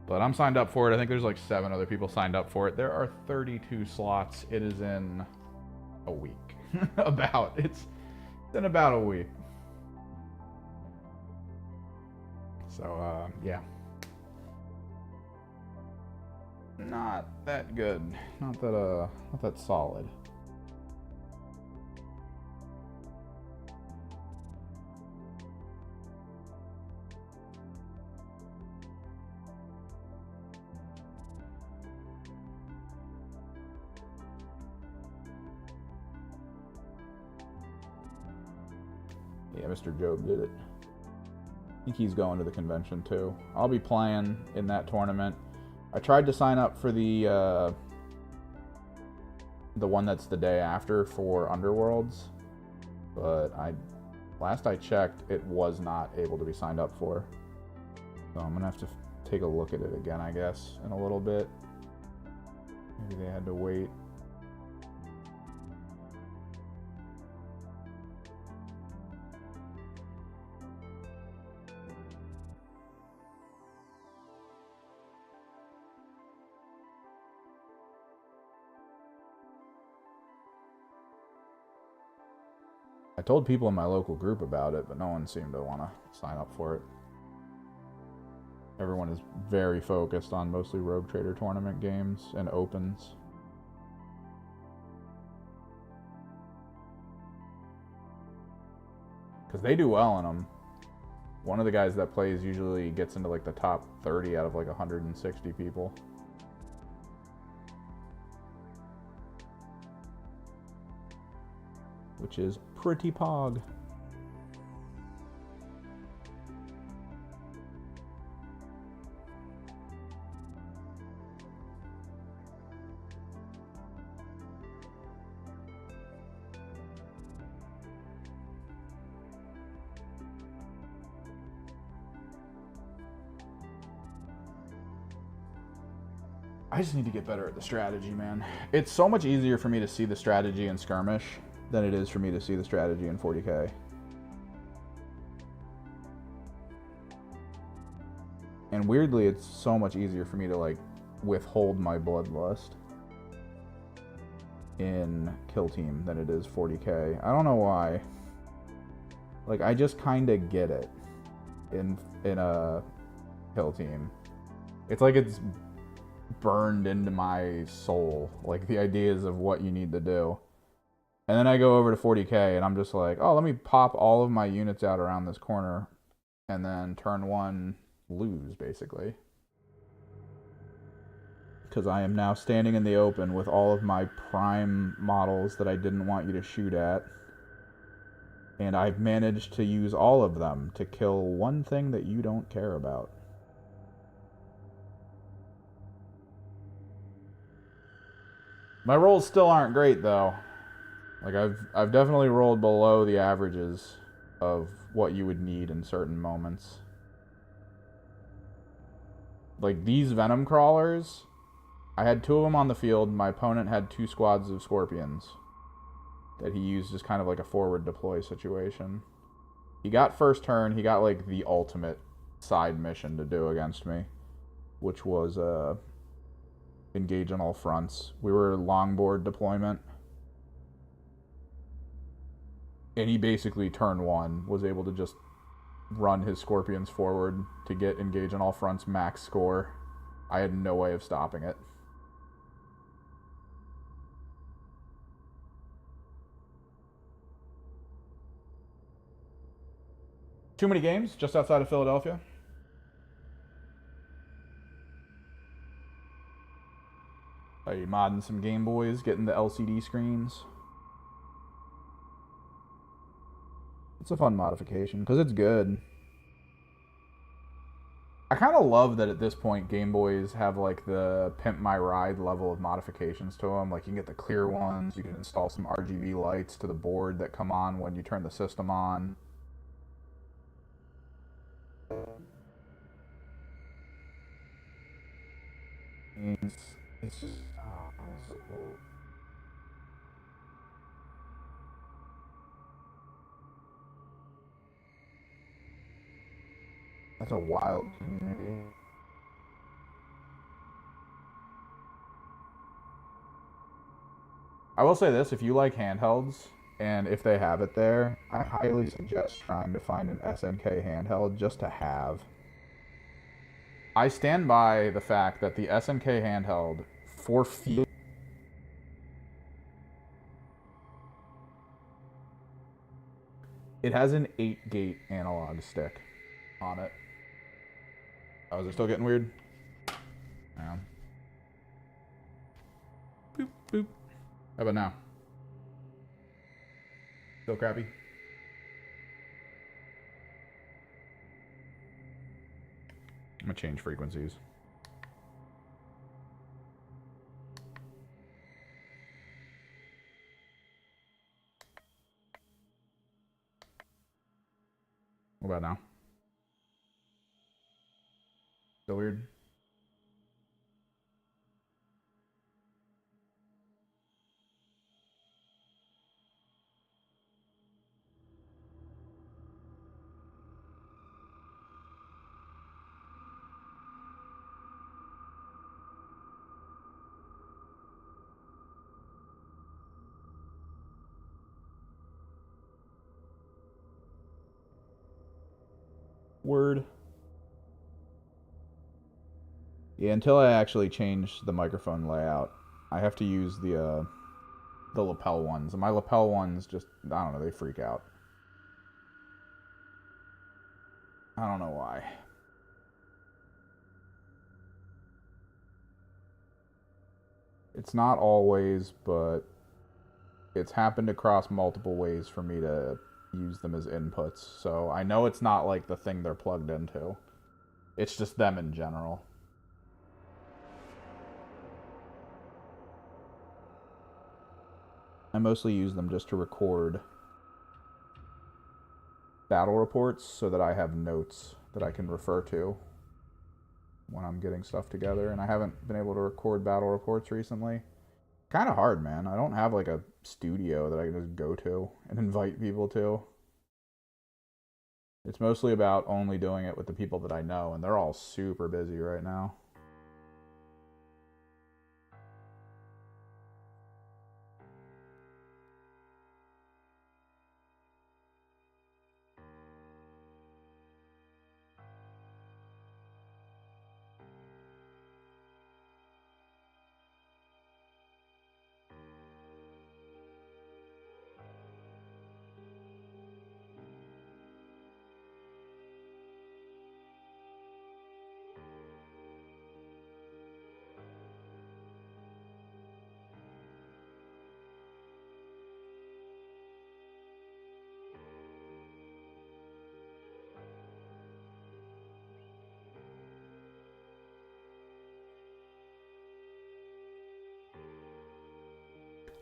S1: But I'm signed up for it. I think there's like 7 other people signed up for it. There are 32 slots. It is in a week. It's in about a week. So, yeah. Not that good. Not that solid. Yeah, Mr. Job did it. I think he's going to the convention too. I'll be playing in that tournament. I tried to sign up for the one that's the day after for Underworlds, but last I checked, it was not able to be signed up for. So I'm gonna have to take a look at it again, I guess, in a little bit. Maybe they had to wait. I told people in my local group about it, but no one seemed to want to sign up for it. Everyone is very focused on mostly Rogue Trader tournament games and opens. Because they do well in them. One of the guys that plays usually gets into like the top 30 out of like 160 people. Which is pretty pog. I just need to get better at the strategy, man. It's so much easier for me to see the strategy in Skirmish than it is for me to see the strategy in 40K. And weirdly, it's so much easier for me to like withhold my bloodlust in Kill Team than it is 40K. I don't know why. Like, I just kind of get it in a Kill Team. It's like it's burned into my soul, like the ideas of what you need to do. And then I go over to 40K and I'm just like, oh, let me pop all of my units out around this corner and then turn 1 lose, basically. Because I am now standing in the open with all of my prime models that I didn't want you to shoot at. And I've managed to use all of them to kill one thing that you don't care about. My rolls still aren't great, though. Like, I've definitely rolled below the averages of what you would need in certain moments. Like, these Venom Crawlers, I had 2 of them on the field. My opponent had 2 squads of Scorpions that he used as kind of like a forward deploy situation. He got first turn. He got, like, the ultimate side mission to do against me, which was engage on all fronts. We were longboard deployment. And he basically, turn 1, was able to just run his Scorpions forward to get engage on all fronts max score. I had no way of stopping it. Too many games just outside of Philadelphia. Are you modding some Game Boys, getting the LCD screens? It's a fun modification, because it's good. I kind of love that at this point Game Boys have like the Pimp My Ride level of modifications to them. Like you can get the clear ones, you can install some RGB lights to the board that come on when you turn the system on. It's just... That's a wild community. I will say this, if you like handhelds, and if they have it there, I highly suggest trying to find an SNK handheld just to have. I stand by the fact that the SNK handheld, for field... It has an 8-gate analog stick on it. Oh, is it still getting weird? Yeah. Boop, boop. How about now? Still crappy? I'm gonna change frequencies. What about now? Still weird? Word. Yeah, until I actually change the microphone layout, I have to use the lapel ones. And my lapel ones just, I don't know, they freak out. I don't know why. It's not always, but it's happened across multiple ways for me to use them as inputs. So I know it's not like the thing they're plugged into. It's just them in general. I mostly use them just to record battle reports so that I have notes that I can refer to when I'm getting stuff together. And I haven't been able to record battle reports recently. Kind of hard, man. I don't have like a studio that I can just go to and invite people to. It's mostly about only doing it with the people that I know, and they're all super busy right now.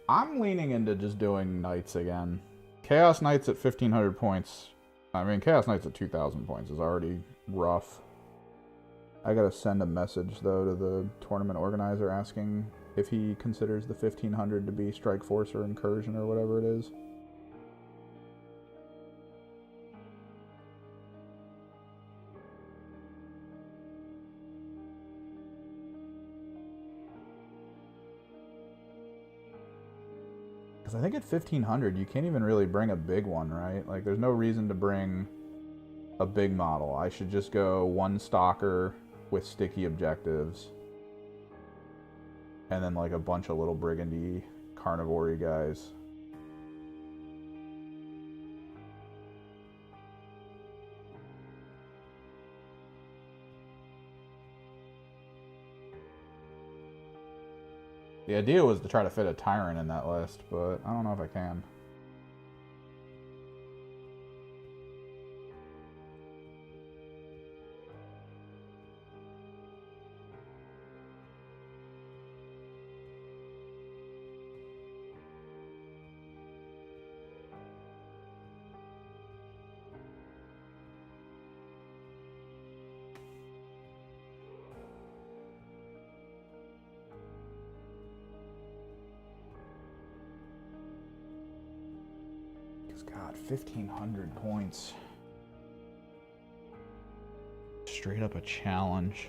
S1: I'm leaning into just doing Knights again. Chaos Knights at 1,500 points. I mean, Chaos Knights at 2,000 points is already rough. I gotta send a message, though, to the tournament organizer asking if he considers the 1,500 to be Strike Force or Incursion or whatever it is. Because I think at 1,500, you can't even really bring a big one, right? Like, there's no reason to bring a big model. I should just go one stalker with sticky objectives. And then, like, a bunch of little brigandy, carnivore-y guys. The idea was to try to fit a Tyrant in that list, but I don't know if I can. God, 1,500 points. Straight up a challenge.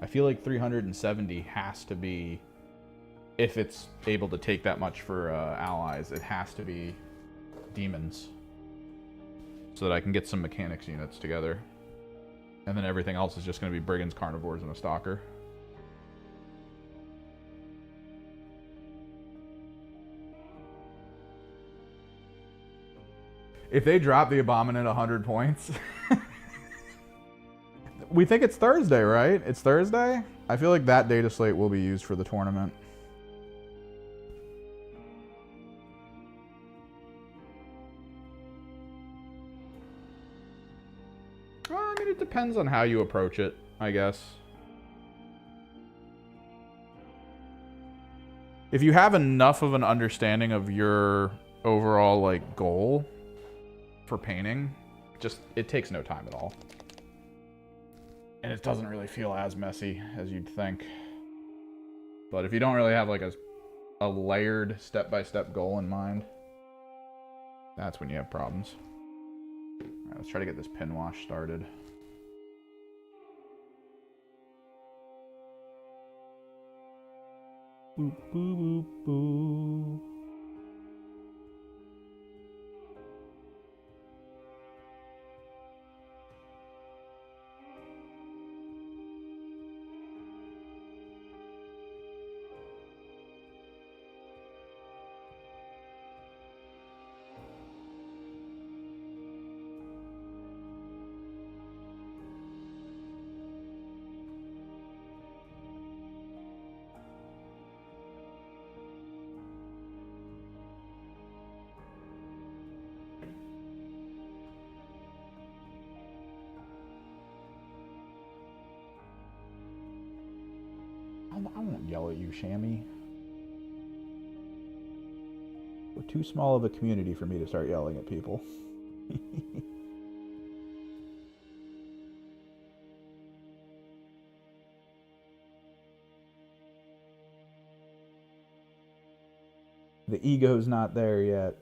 S1: I feel like 370 has to be, if it's able to take that much for allies, it has to be demons. So that I can get some mechanics units together. And then everything else is just going to be brigands, carnivores, and a stalker. If they drop the Abominant 100 points... We think it's Thursday, right? It's Thursday? I feel like that data slate will be used for the tournament. Well, I mean, it depends on how you approach it, I guess. If you have enough of an understanding of your overall, like, goal for painting, just, it takes no time at all. And it doesn't really feel as messy as you'd think. But if you don't really have like a layered step-by-step goal in mind, that's when you have problems. Alright, let's try to get this pin wash started. Boop, boop, boop, boop. I won't yell at you, Shammy. We're too small of a community for me to start yelling at people. The ego's not there yet.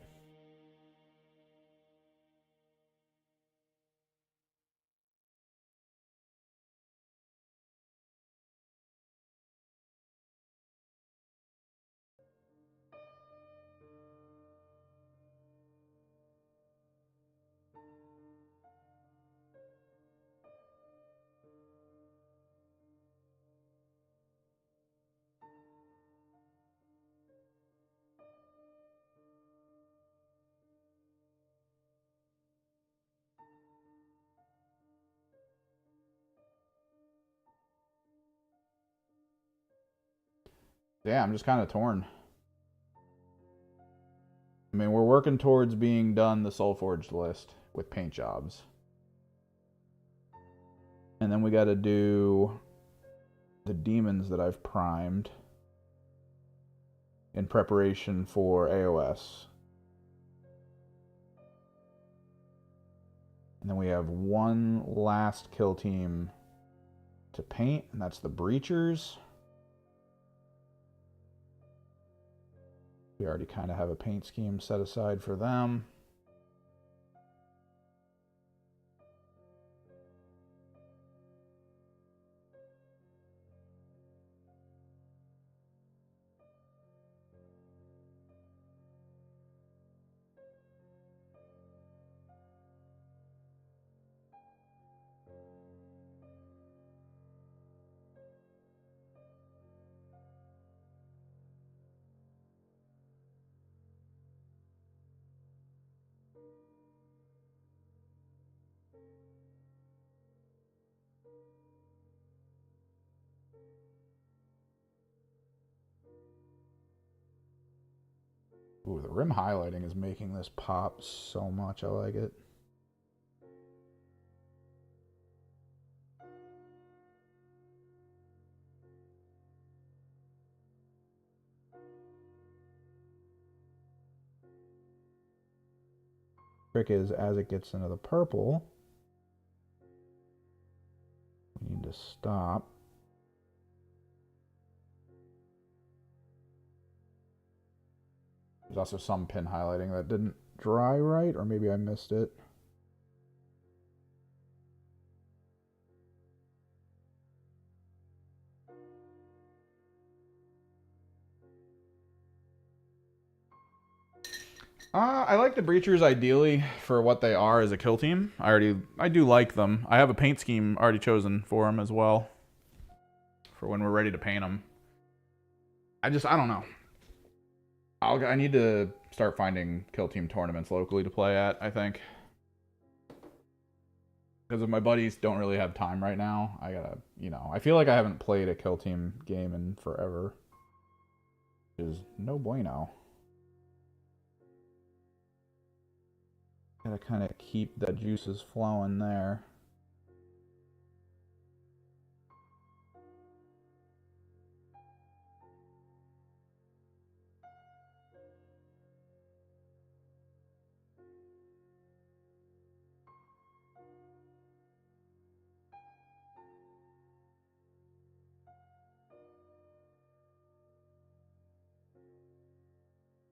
S1: Yeah, I'm just kind of torn. I mean, we're working towards being done the Soulforged list with paint jobs. And then we got to do the demons that I've primed. in preparation for AOS. And then we have one last kill team to paint, and that's the Breachers. We already kind of have a paint scheme set aside for them. Ooh, the rim highlighting is making this pop so much. I like it. Trick is, as it gets into the purple, we need to stop. There's also some pin highlighting that didn't dry right, or maybe I missed it. I like the Breachers ideally for what they are as a kill team. I do like them. I have a paint scheme already chosen for them as well, for when we're ready to paint them. I don't know. I need to start finding kill team tournaments locally to play at, I think. Because if my buddies don't really have time right now, I gotta, I feel like I haven't played a kill team game in forever. Which is no bueno. Gotta kind of keep the juices flowing there.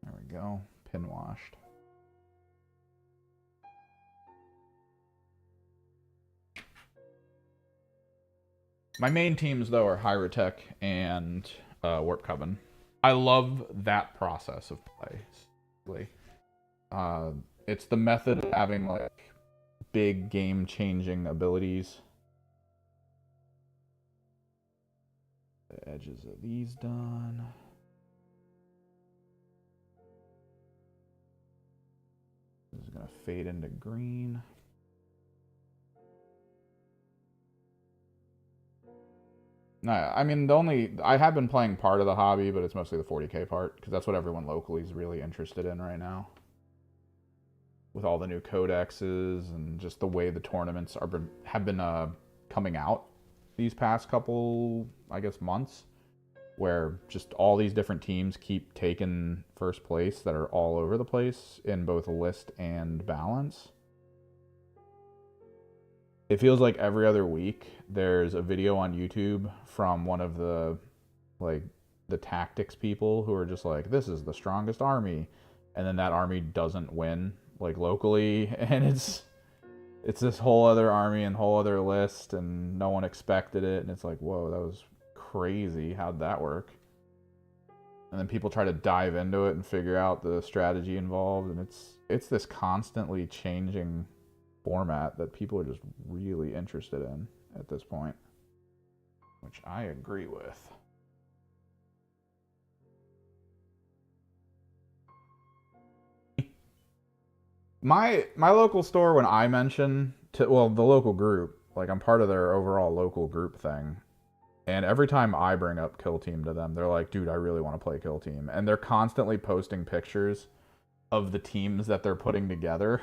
S1: There we go. Pin washed. My main teams, though, are Hyrotech and Warp Coven. I love that process of play. It's the method of having, like, big game-changing abilities. The edges of these done. This is going to fade into green. No, I mean, I have been playing part of the hobby, but it's mostly the 40k part, because that's what everyone locally is really interested in right now. With all the new codexes and just the way the tournaments have been coming out these past couple, I guess, months, where just all these different teams keep taking first place that are all over the place in both list and balance. It feels like every other week there's a video on YouTube from one of the tactics people who are just like, this is the strongest army, and then that army doesn't win, like, locally, and it's this whole other army and whole other list, and no one expected it, and it's like, whoa, that was crazy. How'd that work? And then people try to dive into it and figure out the strategy involved, and it's this constantly changing format that people are just really interested in at this point, which I agree with. My local store, when I mention the local group, like, I'm part of their overall local group thing, and every time I bring up Kill Team to them, they're like, dude, I really want to play Kill Team, and they're constantly posting pictures of the teams that they're putting together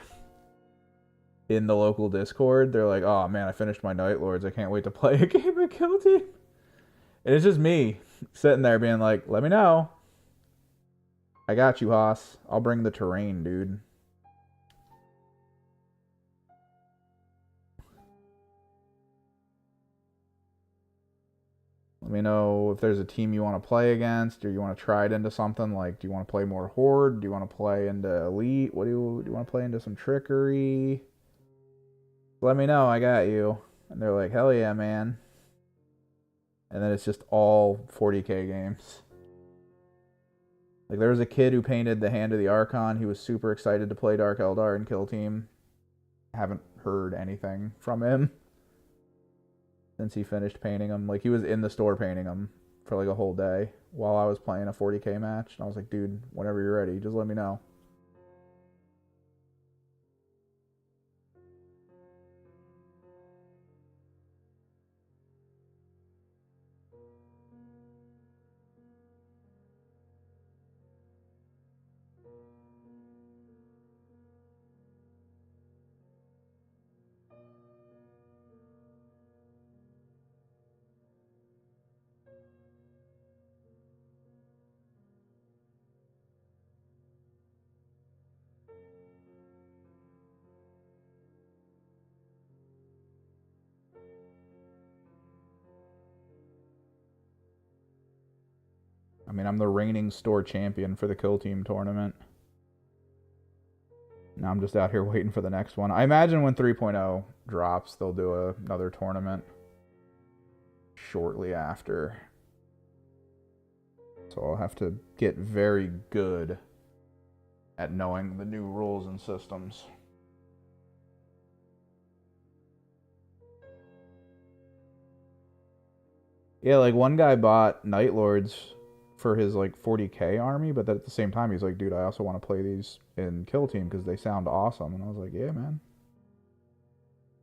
S1: in the local Discord. They're like, oh man, I finished my Night Lords, I can't wait to play a game of Kill Team. And it's just me sitting there being like, let me know. I got you, Haas. I'll bring the terrain, dude. Let me know if there's a team you want to play against, or you want to try it into something. Like, do you want to play more Horde? Do you want to play into Elite? What do you want to play into some Trickery? Let me know. I got you. And they're like, hell yeah, man. And then it's just all 40k games. Like, there was a kid who painted the Hand of the Archon. He was super excited to play Dark Eldar and Kill Team. Haven't heard anything from him since he finished painting them. Like, he was in the store painting them for like a whole day while I was playing a 40k match. And I was like, dude, whenever you're ready, just let me know. I mean, I'm the reigning store champion for the Kill Team tournament. Now I'm just out here waiting for the next one. I imagine when 3.0 drops, they'll do another tournament shortly after. So I'll have to get very good at knowing the new rules and systems. Yeah, like one guy bought Night Lords for his like 40k army, but then at the same time he's like, dude, I also want to play these in Kill Team because they sound awesome. And I was like, yeah, man.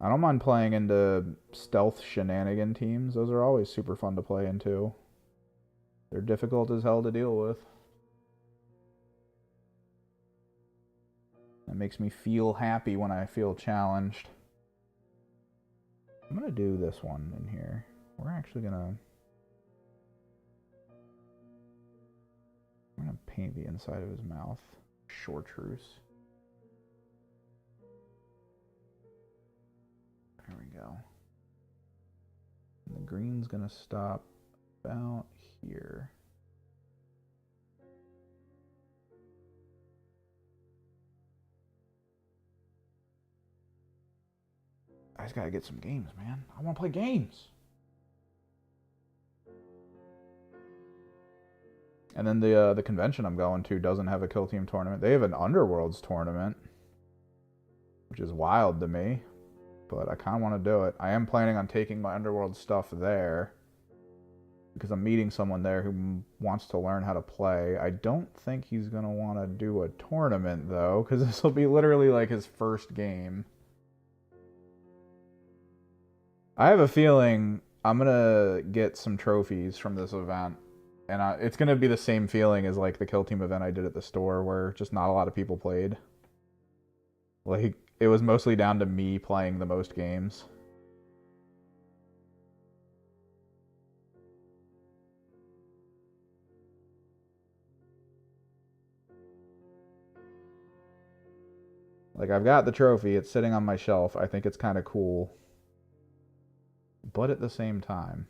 S1: I don't mind playing into stealth shenanigan teams. Those are always super fun to play into. They're difficult as hell to deal with. That makes me feel happy when I feel challenged. I'm gonna do this one in here. We're actually gonna paint the inside of his mouth. Chartreuse. There we go. And the green's gonna stop about here. I just gotta get some games, man. I wanna play games. And then the convention I'm going to doesn't have a Kill Team tournament. They have an Underworlds tournament, which is wild to me, but I kind of want to do it. I am planning on taking my Underworld stuff there because I'm meeting someone there who wants to learn how to play. I don't think he's going to want to do a tournament, though, because this will be literally like his first game. I have a feeling I'm going to get some trophies from this event. And it's going to be the same feeling as like the Kill Team event I did at the store where just not a lot of people played. Like, it was mostly down to me playing the most games. Like, I've got the trophy. It's sitting on my shelf. I think it's kind of cool. But at the same time...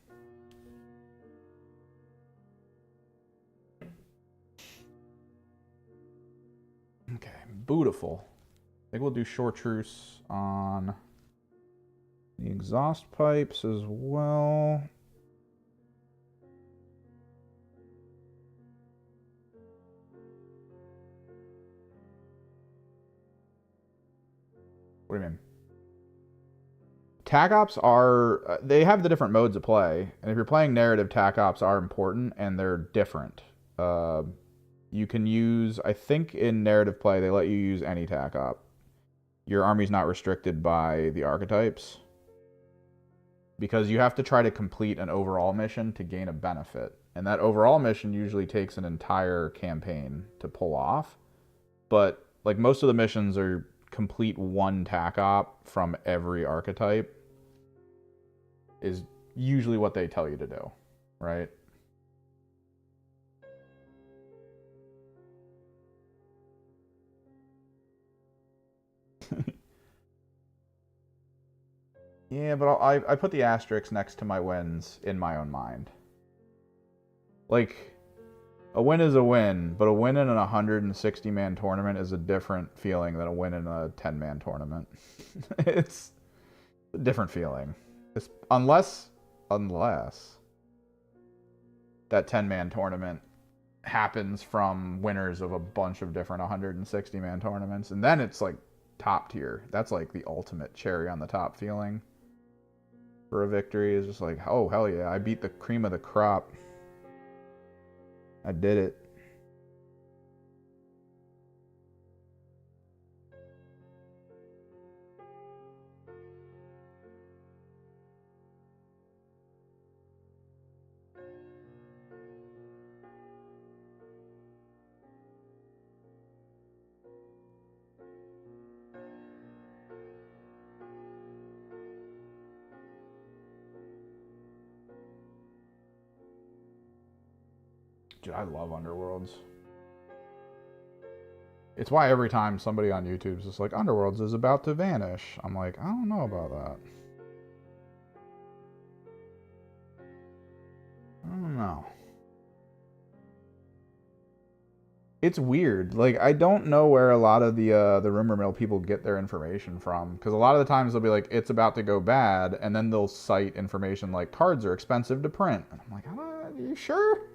S1: Okay, beautiful. I think we'll do Chartreuse on the exhaust pipes as well. What do you mean? TAC ops are... they have the different modes of play. And if you're playing narrative, TAC ops are important, and they're different. You can use... I think in narrative play, they let you use any TAC op. Your army's not restricted by the archetypes. Because you have to try to complete an overall mission to gain a benefit. And that overall mission usually takes an entire campaign to pull off. But like most of the missions are complete one TAC op from every archetype is usually what they tell you to do, right? Yeah, but I put the asterisk next to my wins in my own mind. Like, a win is a win, but a win in a 160-man tournament is a different feeling than a win in a 10-man tournament. It's a different feeling. Unless that 10-man tournament happens from winners of a bunch of different 160-man tournaments, and then it's like top tier. That's like the ultimate cherry on the top feeling for a victory. Is just like, oh hell yeah, I beat the cream of the crop. I did it. Dude, I love Underworlds. It's why every time somebody on YouTube's just like, Underworlds is about to vanish, I'm like, I don't know about that. I don't know. It's weird. Like, I don't know where a lot of the rumor mill people get their information from, because a lot of the times they'll be like, it's about to go bad, and then they'll cite information like cards are expensive to print, and I'm like, are you sure?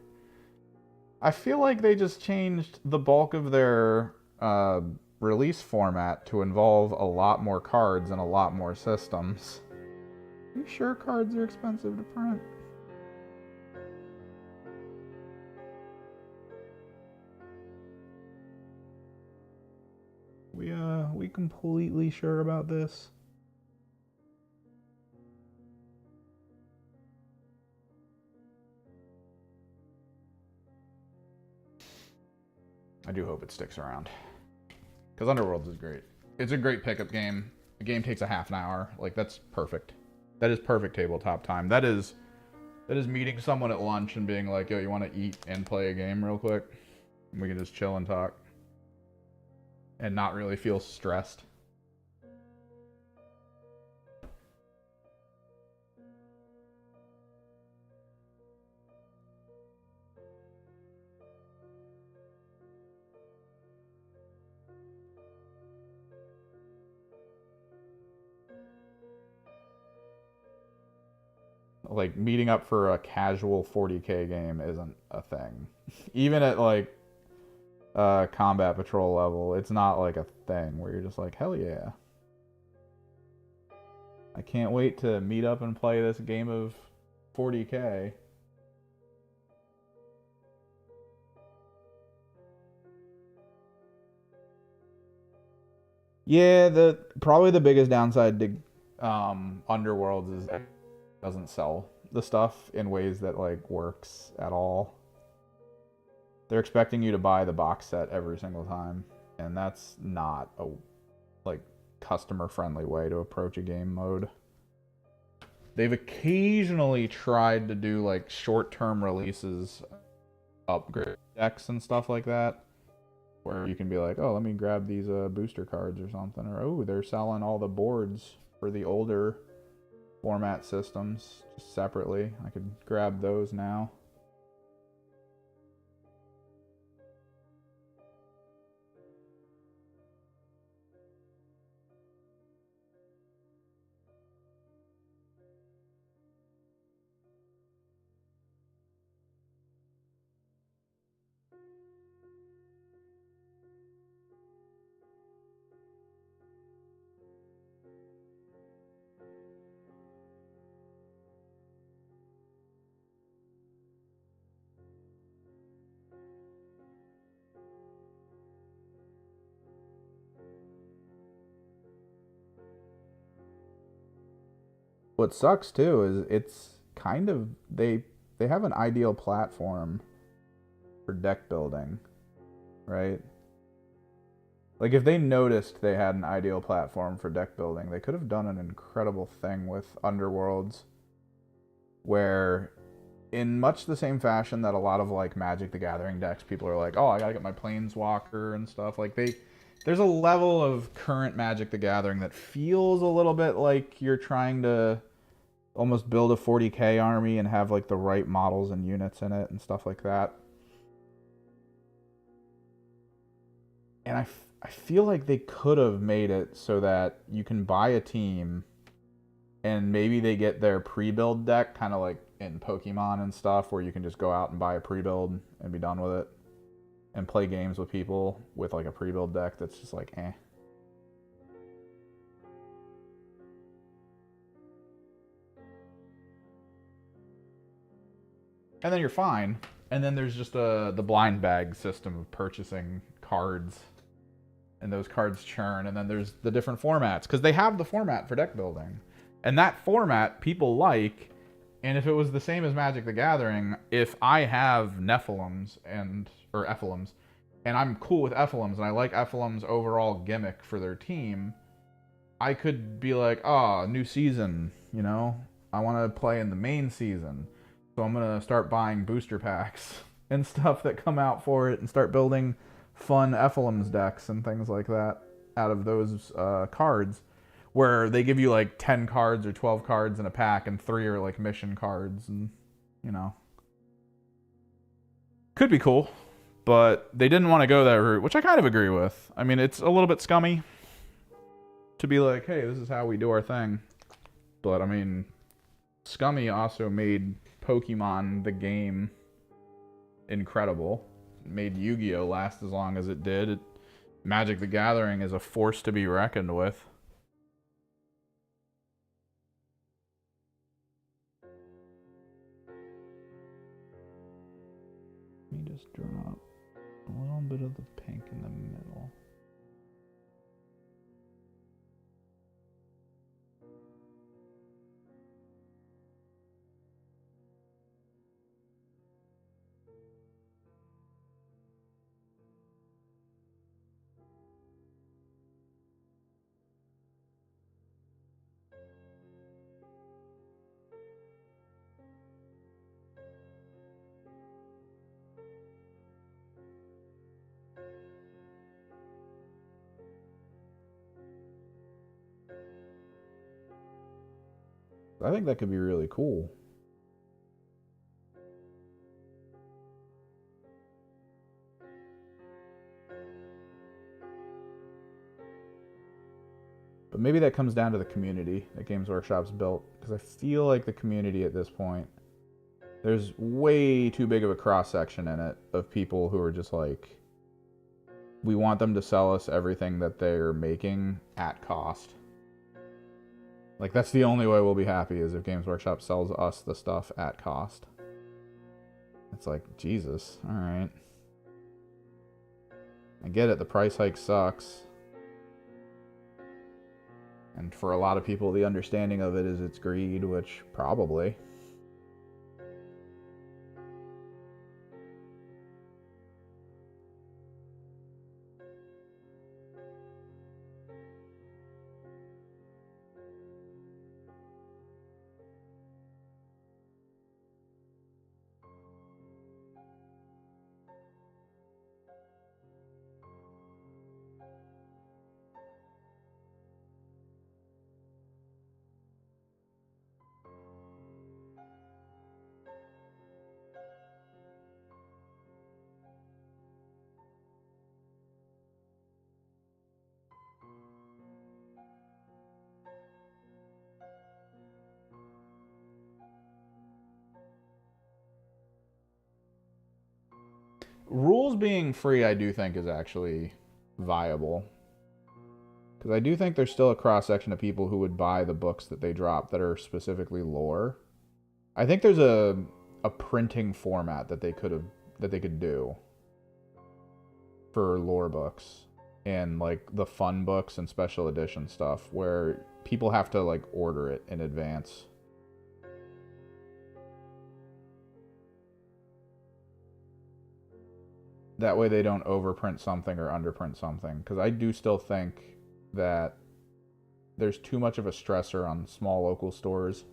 S1: I feel like they just changed the bulk of their release format to involve a lot more cards and a lot more systems. Are you sure cards are expensive to print? We completely sure about this? I do hope it sticks around. Because Underworlds is great. It's a great pickup game. The game takes a half an hour. Like, that's perfect. That is perfect tabletop time. That is meeting someone at lunch and being like, yo, you want to eat and play a game real quick? And we can just chill and talk. And not really feel stressed. Like, meeting up for a casual 40k game isn't a thing. Even at like combat patrol level, it's not like a thing where you're just like, hell yeah, I can't wait to meet up and play this game of 40k. Yeah, the probably the biggest downside to Underworlds is it doesn't sell the stuff in ways that like works at all. They're expecting you to buy the box set every single time, and that's not a like customer friendly way to approach a game mode. They've occasionally tried to do like short-term releases, upgrade decks and stuff like that, where you can be like, oh, let me grab these booster cards or something, or oh, they're selling all the boards for the older format systems just separately. I could grab those now. What sucks too is it's kind of they have an ideal platform for deck building, right? Like, if they noticed they had an ideal platform for deck building, they could have done an incredible thing with Underworlds, where in much the same fashion that a lot of like Magic the Gathering decks, people are like, oh, I gotta get my Planeswalker and stuff. Like, there's a level of current Magic the Gathering that feels a little bit like you're trying to almost build a 40k army and have like the right models and units in it and stuff like that. And I feel like they could have made it so that you can buy a team and maybe they get their pre-build deck, kind of like in Pokemon and stuff, where you can just go out and buy a pre-build and be done with it and play games with people with like a pre-build deck that's just like eh. And then you're fine. And then there's just the blind bag system of purchasing cards, and those cards churn. And then there's the different formats, because they have the format for deck building, and that format people like. And if it was the same as Magic the Gathering, if I have Nephilims or Ephilims, and I'm cool with Ephilims, and I like Ephilim's overall gimmick for their team, I could be like, oh, new season, you know? I want to play in the main season. So I'm going to start buying booster packs and stuff that come out for it and start building fun Ephilim's decks and things like that out of those cards, where they give you like 10 cards or 12 cards in a pack and 3 are like mission cards, and, you know. Could be cool, but they didn't want to go that route, which I kind of agree with. I mean, it's a little bit scummy to be like, hey, this is how we do our thing. But, I mean, Scummy also made Pokemon, the game, incredible. It made Yu-Gi-Oh! Last as long as it did. Magic the Gathering is a force to be reckoned with. Let me just drop a little bit of the pink in the middle. I think that could be really cool. But maybe that comes down to the community that Games Workshop's built, because I feel like the community at this point, there's way too big of a cross-section in it of people who are just like, we want them to sell us everything that they're making at cost. Like, that's the only way we'll be happy, is if Games Workshop sells us the stuff at cost. It's like, Jesus, alright. I get it, the price hike sucks. And for a lot of people, the understanding of it is it's greed, which probably. Rules being free, I do think, is actually viable. Because I do think there's still a cross-section of people who would buy the books that they drop that are specifically lore. I think there's a printing format that they could do for lore books and like the fun books and special edition stuff where people have to like order it in advance. That way they don't overprint something or underprint something. Because I do still think that there's too much of a stressor on small local stores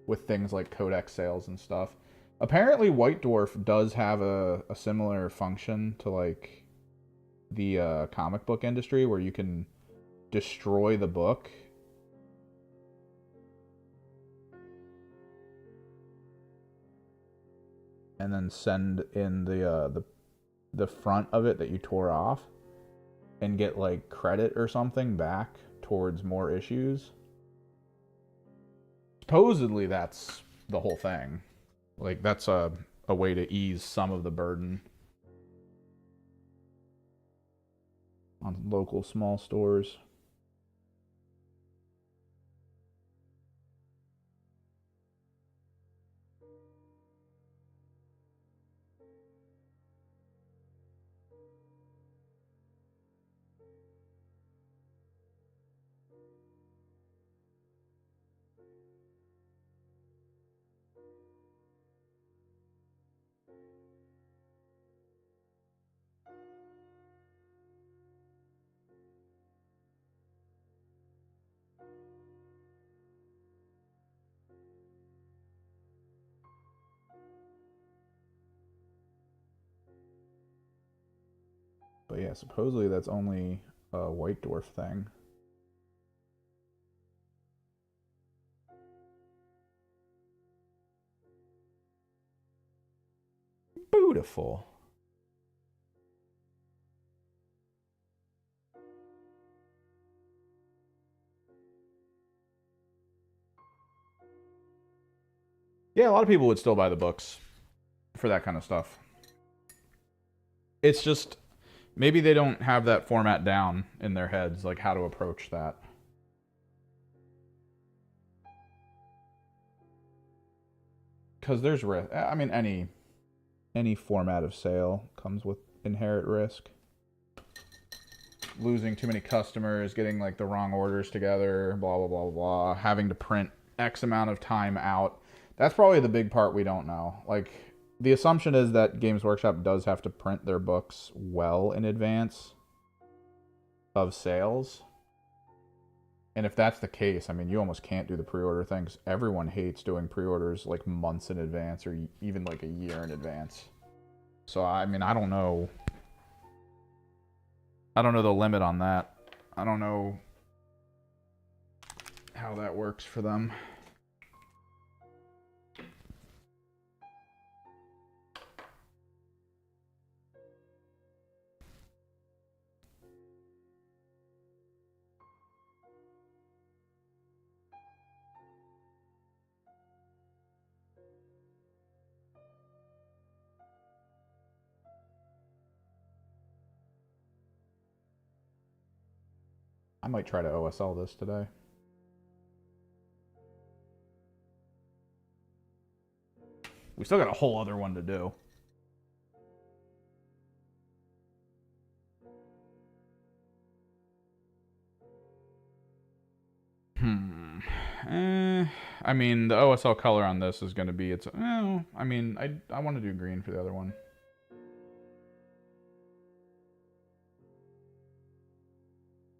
S1: with things like codex sales and stuff. Apparently White Dwarf does have a similar function to like the comic book industry where you can destroy the book and then send in the front of it that you tore off and get like credit or something back towards more issues. Supposedly that's the whole thing. Like that's a way to ease some of the burden on local small stores. But yeah, supposedly that's only a White Dwarf thing. Beautiful. Yeah, a lot of people would still buy the books for that kind of stuff. It's just maybe they don't have that format down in their heads, like how to approach that. Because there's risk. I mean, any format of sale comes with inherent risk. Losing too many customers, getting like the wrong orders together, blah blah blah blah, having to print X amount of time out. That's probably the big part we don't know. Like the assumption is that Games Workshop does have to print their books well in advance of sales. And if that's the case, I mean, you almost can't do the pre-order thing because everyone hates doing pre-orders like months in advance or even like a year in advance. So, I mean, I don't know. I don't know the limit on that. I don't know how that works for them. I might try to OSL this today. We still got a whole other one to do. I mean, the OSL color on this is going to be its. I mean, I want to do green for the other one.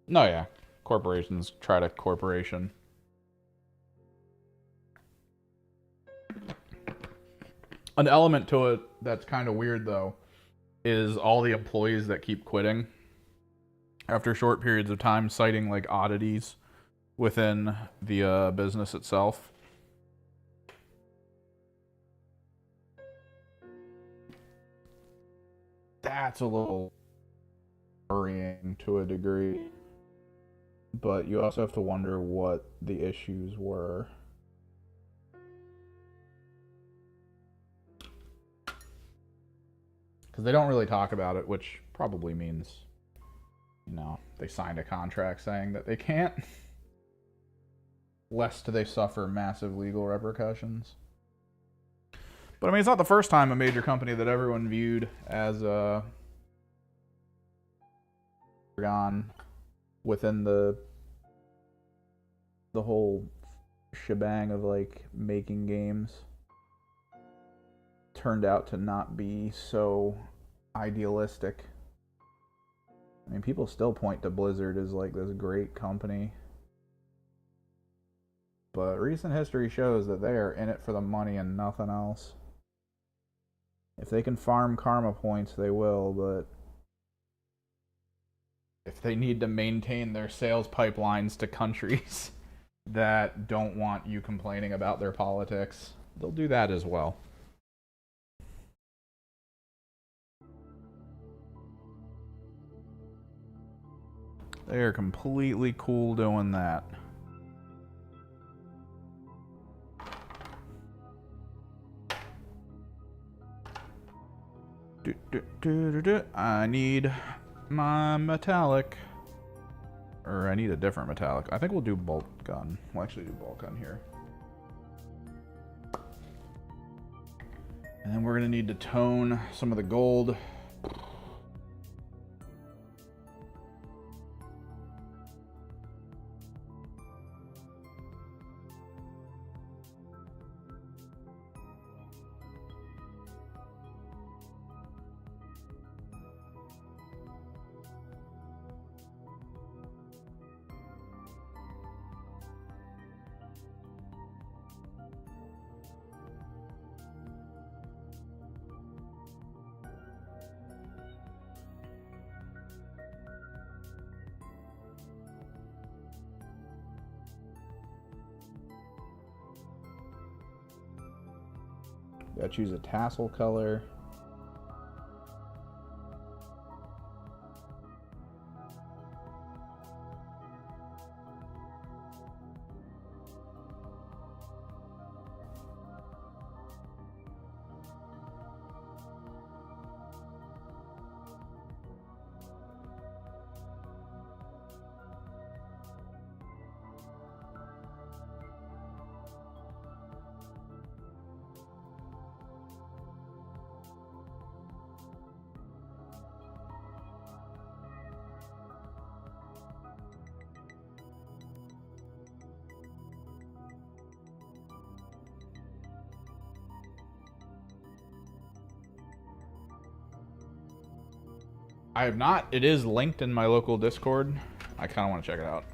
S1: No, yeah, corporations try to corporation. An element to it that's kind of weird though is all the employees that keep quitting after short periods of time, citing like oddities within the business itself. That's a little worrying to a degree. But you also have to wonder what the issues were. Because they don't really talk about it, which probably means, you know, they signed a contract saying that they can't, lest they suffer massive legal repercussions. But I mean, it's not the first time a major company that everyone viewed as gone within the whole shebang of like making games turned out to not be so idealistic. I mean, people still point to Blizzard as like this great company, but recent history shows that they are in it for the money and nothing else. If they can farm karma points, they will, but if they need to maintain their sales pipelines to countries that don't want you complaining about their politics, they'll do that as well. They are completely cool doing that. I need my metallic. Or I need a different metallic. I think we'll do bolt gun. We'll actually do bolt gun here. And then we're going to need to tone some of the gold. Gotta choose a tassel color. I have not. It is linked in my local Discord. I kind of want to check it out.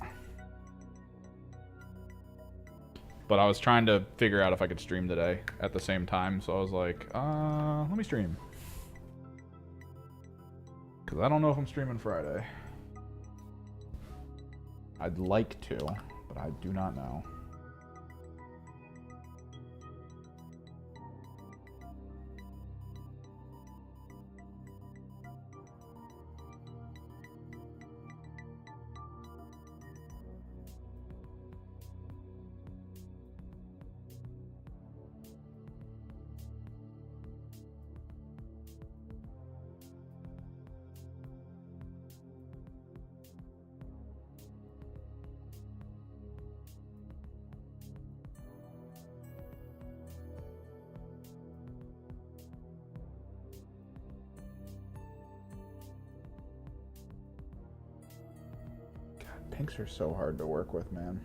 S1: But I was trying to figure out if I could stream today at the same time, so I was like, let me stream. Because I don't know if I'm streaming Friday. I'd like to, but I do not know. Pinks are so hard to work with, man.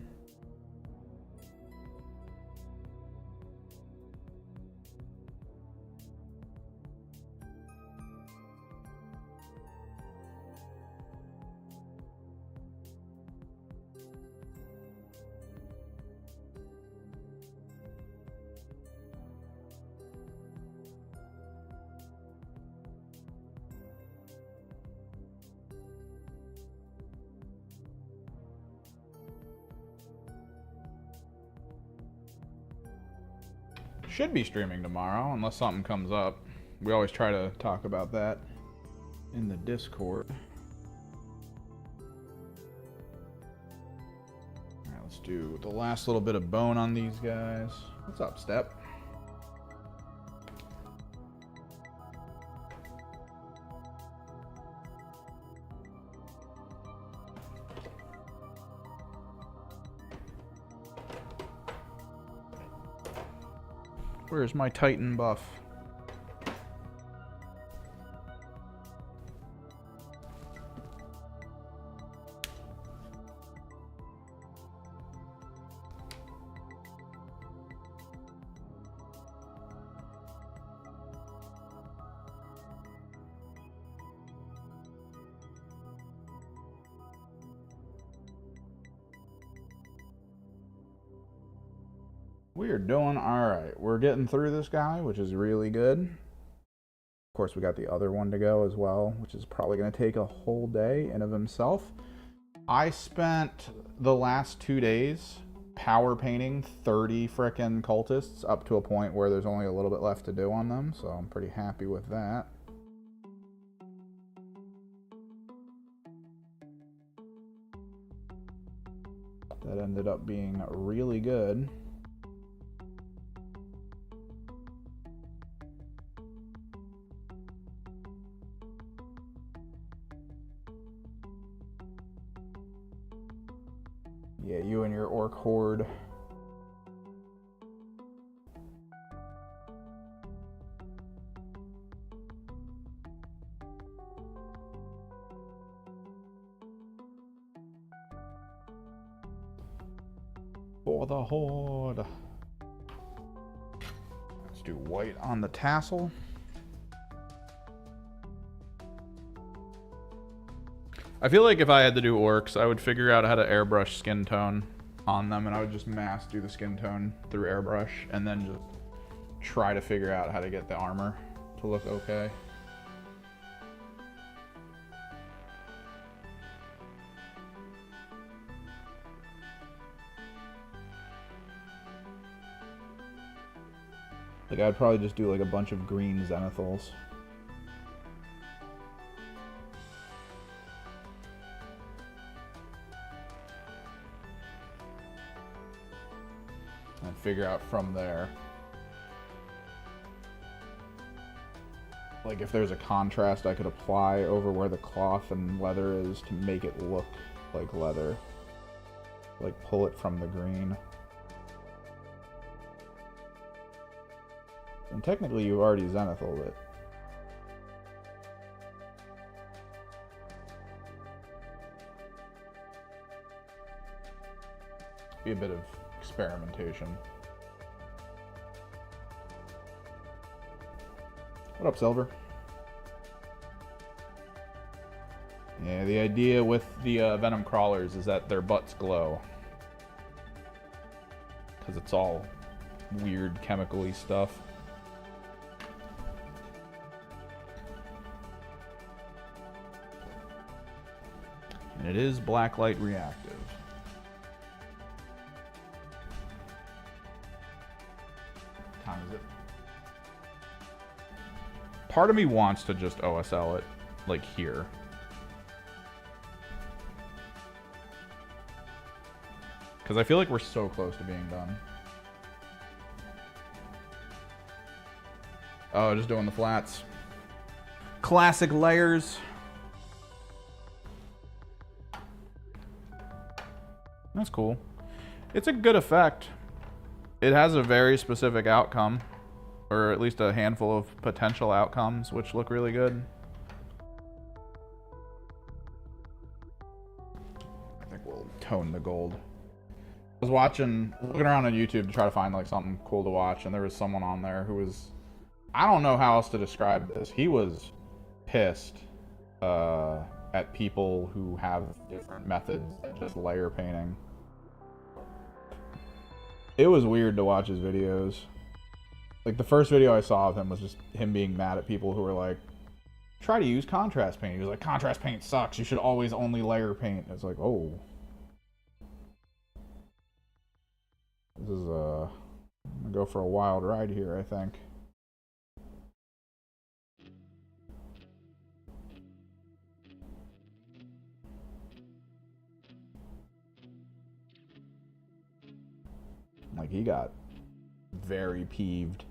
S1: Should be streaming tomorrow, unless something comes up. We always try to talk about that in the Discord. Alright, let's do the last little bit of bone on these guys. What's up, Step? Where's my Titan buff? We are doing all right. We're getting through this guy, which is really good. Of course, we got the other one to go as well, which is probably going to take a whole day in of himself. I spent the last 2 days power painting 30 frickin' cultists up to a point where there's only a little bit left to do on them, so I'm pretty happy with that. That ended up being really good. Yeah, you and your orc horde. For the horde. Let's do white on the tassel. I feel like if I had to do orcs, I would figure out how to airbrush skin tone on them, and I would just mass do the skin tone through airbrush, and then just try to figure out how to get the armor to look okay. Like, I'd probably just do like a bunch of green zenithals. And figure out from there. Like, if there's a contrast I could apply over where the cloth and leather is to make it look like leather. Like, pull it from the green. And technically you've already zenithal it. Be a bit of experimentation. What up, Silver? Yeah, the idea with the venom crawlers is that their butts glow. Because it's all weird chemical-y stuff. And it is blacklight reactive. What time is it? Part of me wants to just OSL it, like, here. Because I feel like we're so close to being done. Oh, just doing the flats. Classic layers. That's cool. It's a good effect. It has a very specific outcome, or at least a handful of potential outcomes, which look really good. I think we'll tone the gold. I was looking around on YouTube to try to find like something cool to watch, and there was someone on there who was, I don't know how else to describe this. He was pissed at people who have different methods than just layer painting. It was weird to watch his videos. Like, the first video I saw of him was just him being mad at people who were like, try to use contrast paint. He was like, contrast paint sucks. You should always only layer paint. It's like, oh. This is, I'm gonna go for a wild ride here, I think. Like, he got very peeved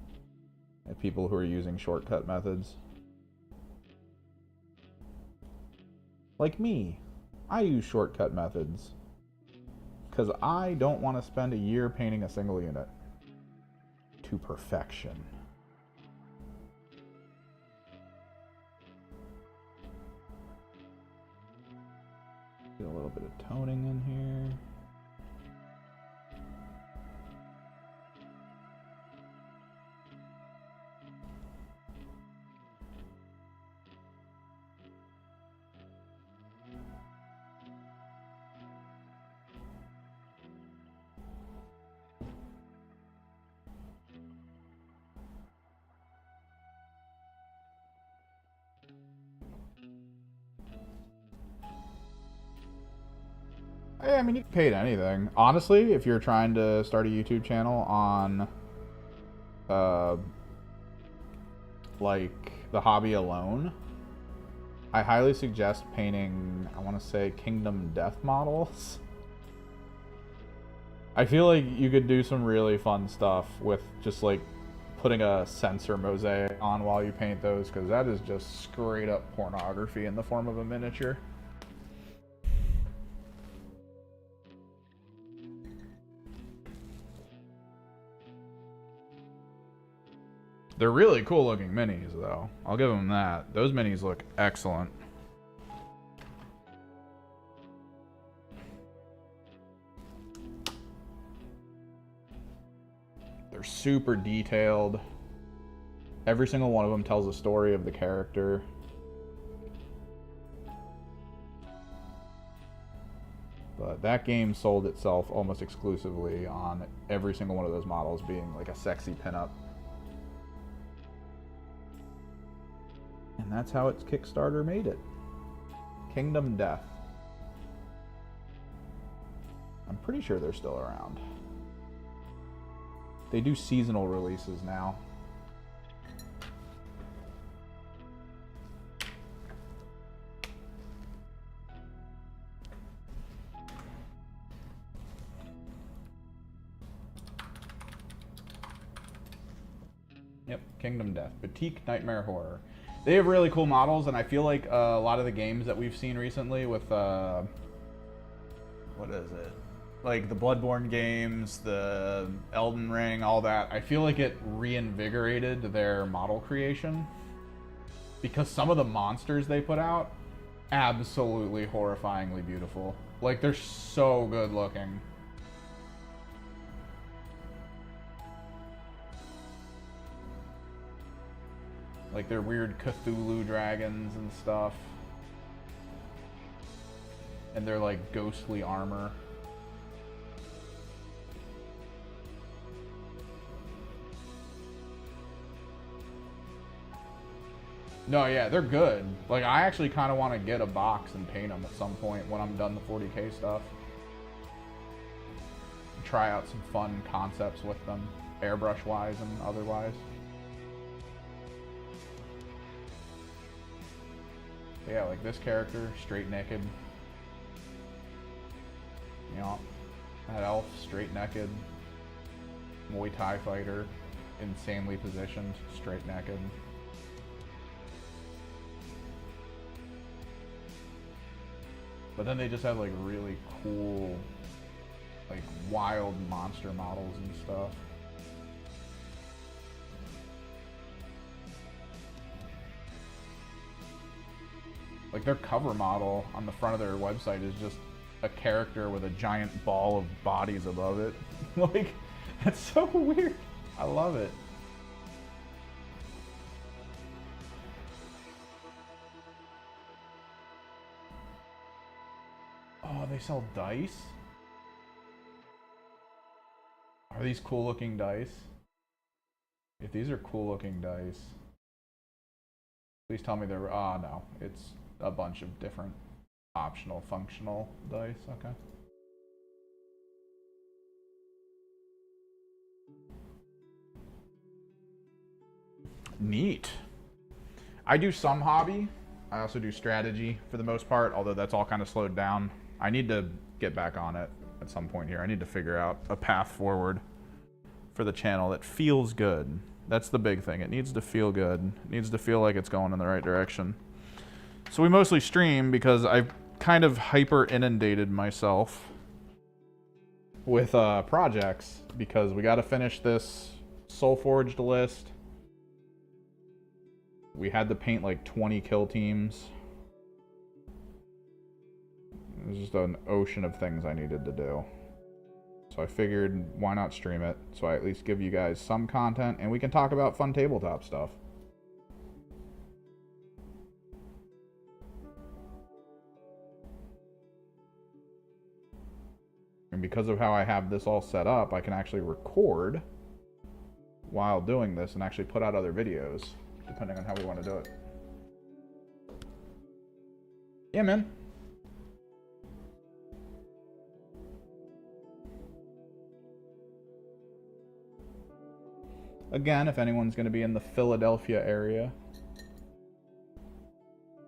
S1: at people who are using shortcut methods. Like me. I use shortcut methods because I don't want to spend a year painting a single unit to perfection. Get a little bit of toning in here. Yeah, I mean, you can paint anything. Honestly, if you're trying to start a YouTube channel on, like, the hobby alone, I highly suggest painting, I want to say, Kingdom Death models. I feel like you could do some really fun stuff with just, like, putting a sensor mosaic on while you paint those, because that is just straight up pornography in the form of a miniature. They're really cool looking minis, though. I'll give them that. Those minis look excellent. They're super detailed. Every single one of them tells a story of the character. But that game sold itself almost exclusively on every single one of those models being like a sexy pinup. And that's how its Kickstarter made it. Kingdom Death. I'm pretty sure they're still around. They do seasonal releases now. Yep, Kingdom Death. Boutique Nightmare Horror. They have really cool models, and I feel like a lot of the games that we've seen recently with, what is it? Like the Bloodborne games, the Elden Ring, all that, I feel like it reinvigorated their model creation. Because some of the monsters they put out, absolutely horrifyingly beautiful. Like, they're so good looking. Like, they're weird Cthulhu dragons and stuff. And they're like ghostly armor. No, yeah, they're good. Like, I actually kind of want to get a box and paint them at some point when I'm done the 40K stuff. Try out some fun concepts with them, airbrush-wise and otherwise. Yeah, like this character, straight naked. You know, that elf, straight naked. Muay Thai fighter, insanely positioned, straight naked. But then they just have like really cool, like wild monster models and stuff. Like their cover model on the front of their website is just a character with a giant ball of bodies above it. Like, that's so weird. I love it. Oh, they sell dice? Are these cool looking dice? If these are cool looking dice, please tell me they're, no, it's a bunch of different optional functional dice. Okay. Neat. I do some hobby. I also do strategy for the most part, although that's all kind of slowed down. I need to get back on it at some point here. I need to figure out a path forward for the channel that feels good. That's the big thing. It needs to feel good. It needs to feel like it's going in the right direction. So we mostly stream because I've kind of hyper inundated myself with projects because we got to finish this Soulforged list. We had to paint like 20 kill teams. It was just an ocean of things I needed to do. So I figured, why not stream it? So I at least give you guys some content and we can talk about fun tabletop stuff. And because of how I have this all set up, I can actually record while doing this and actually put out other videos, depending on how we want to do it. Yeah, man. Again, if anyone's going to be in the Philadelphia area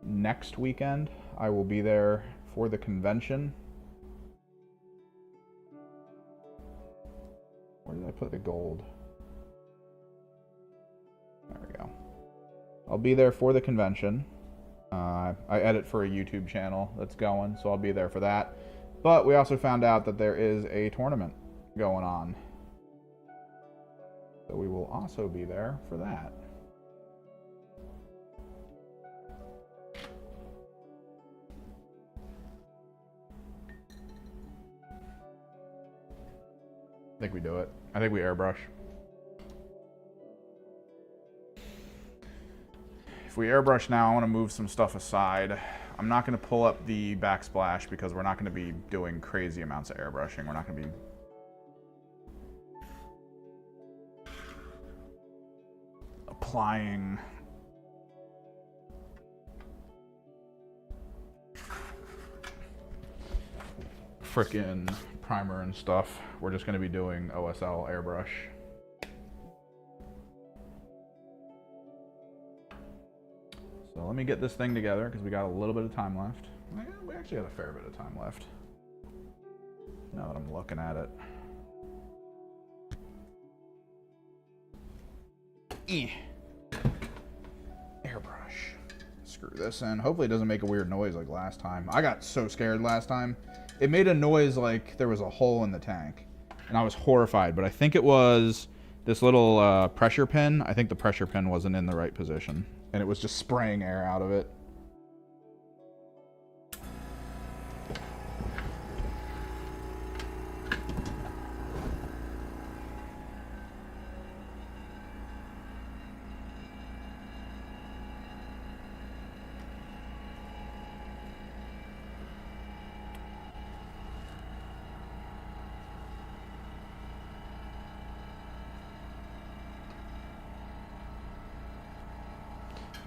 S1: next weekend, I will be there for the convention. Where did I put the gold? There we go. I'll be there for the convention. I edit for a YouTube channel that's going, so I'll be there for that. But we also found out that there is a tournament going on. So we will also be there for that. I think we do it. I think we airbrush. If we airbrush now, I want to move some stuff aside. I'm not going to pull up the backsplash because we're not going to be doing crazy amounts of airbrushing. We're not going to be applying frickin' primer and stuff. We're just going to be doing OSL airbrush. So let me get this thing together because we got a little bit of time left. We actually got a fair bit of time left. Now that I'm looking at it. Airbrush. Screw this in. Hopefully it doesn't make a weird noise like last time. I got so scared last time. It made a noise like there was a hole in the tank. And I was horrified, but I think it was this little pressure pin. I think the pressure pin wasn't in the right position. And it was just spraying air out of it.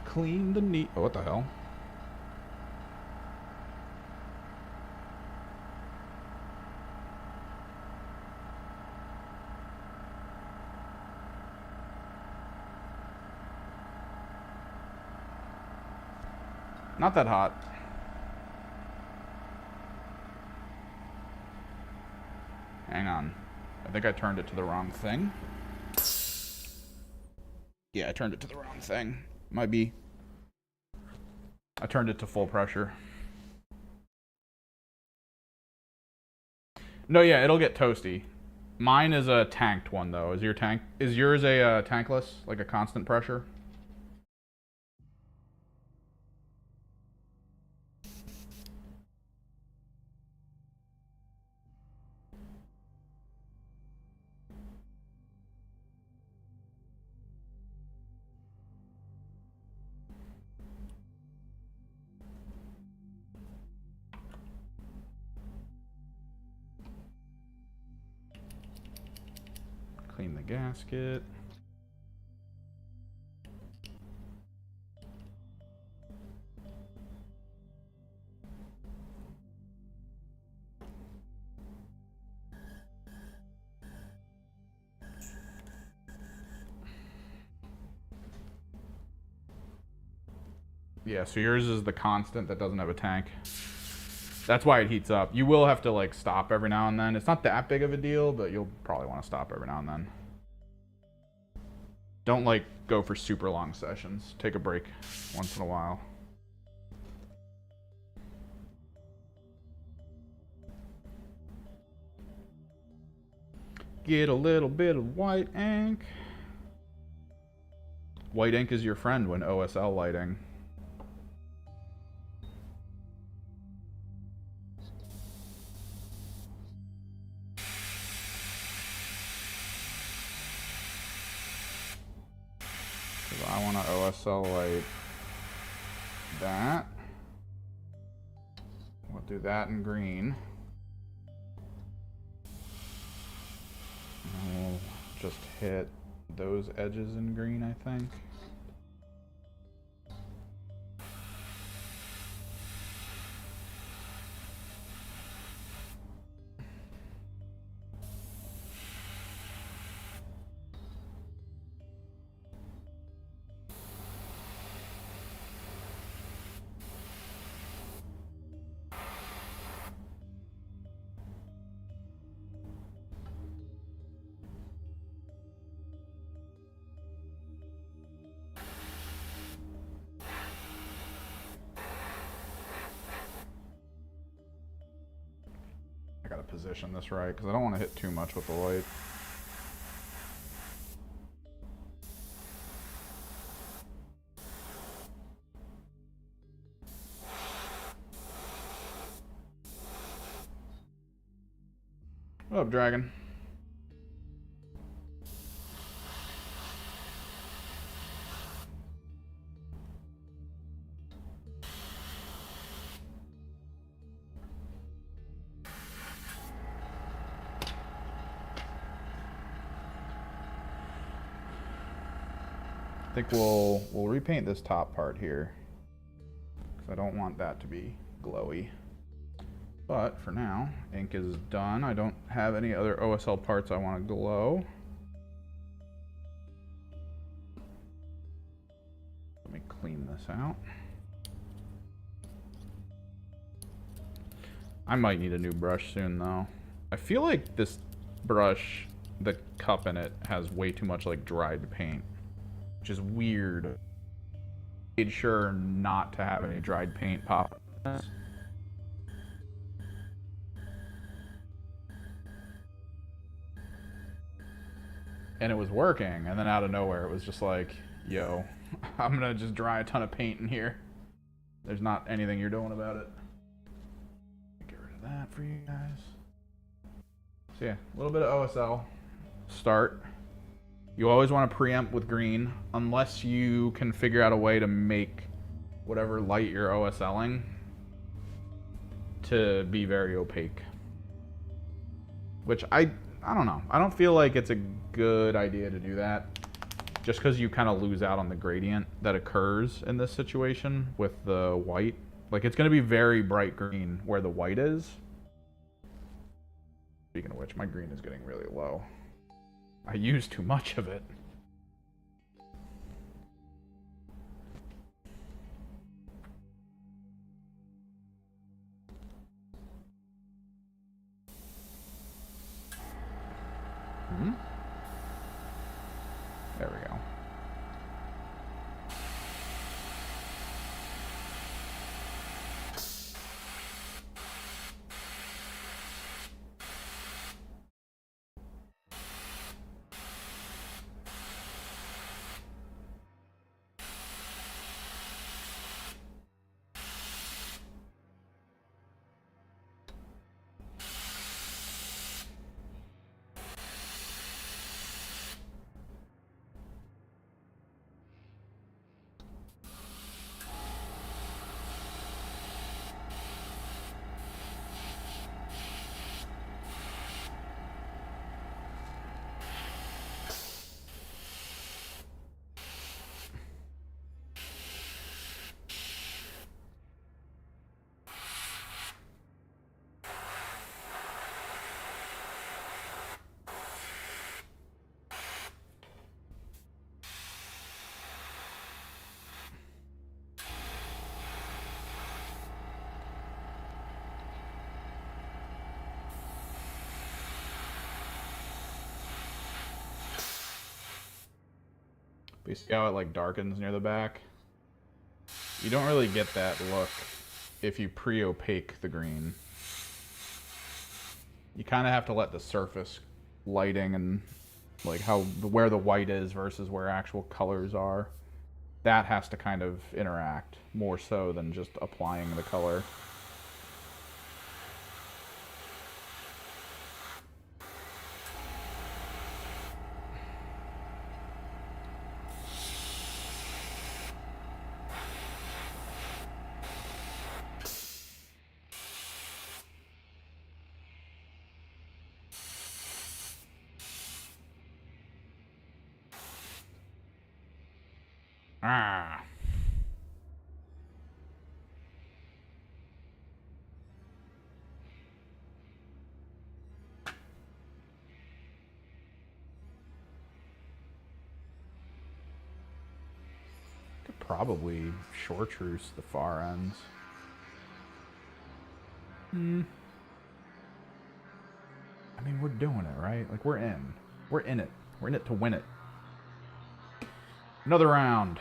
S1: Clean the neat. Oh, what the hell? Not that hot. Hang on. I think I turned it to the wrong thing. Yeah, I turned it to the wrong thing. Might be. I turned it to full pressure. No, yeah, it'll get toasty. Mine is a tanked one though. Is yours a tankless, like a constant pressure? Clean the gasket. Yeah, so yours is the constant that doesn't have a tank. That's why it heats up. You will have to like stop every now and then. It's not that big of a deal, but you'll probably want to stop every now and then. Don't like go for super long sessions. Take a break once in a while. Get a little bit of white ink. White ink is your friend when OSL lighting. I want to OSL light that. We'll do that in green. And we'll just hit those edges in green, I think. I gotta position this right because I don't want to hit too much with the light. What up, Dragon? I think we'll repaint this top part here because I don't want that to be glowy. But for now, ink is done. I don't have any other OSL parts I want to glow. Let me clean this out. I might need a new brush soon though. I feel like this brush, the cup in it, has way too much like dried paint, which is weird. Made sure not to have any dried paint pop. And it was working, and then out of nowhere it was just like, yo, I'm gonna just dry a ton of paint in here. There's not anything you're doing about it. Get rid of that for you guys. So yeah, a little bit of OSL. Start. You always want to preempt with green, unless you can figure out a way to make whatever light you're OSLing to be very opaque. Which I don't know. I don't feel like it's a good idea to do that, just because you kind of lose out on the gradient that occurs in this situation with the white. Like, it's going to be very bright green where the white is. Speaking of which, my green is getting really low. I use too much of it. There we go. But you see how it like darkens near the back? You don't really get that look if you pre-opaque the green. You kind of have to let the surface lighting and like where the white is versus where actual colors are, that has to kind of interact more so than just applying the color. Ah. Could probably chartreuse the far ends. I mean, we're doing it, right? Like, we're in it. We're in it to win it. Another round.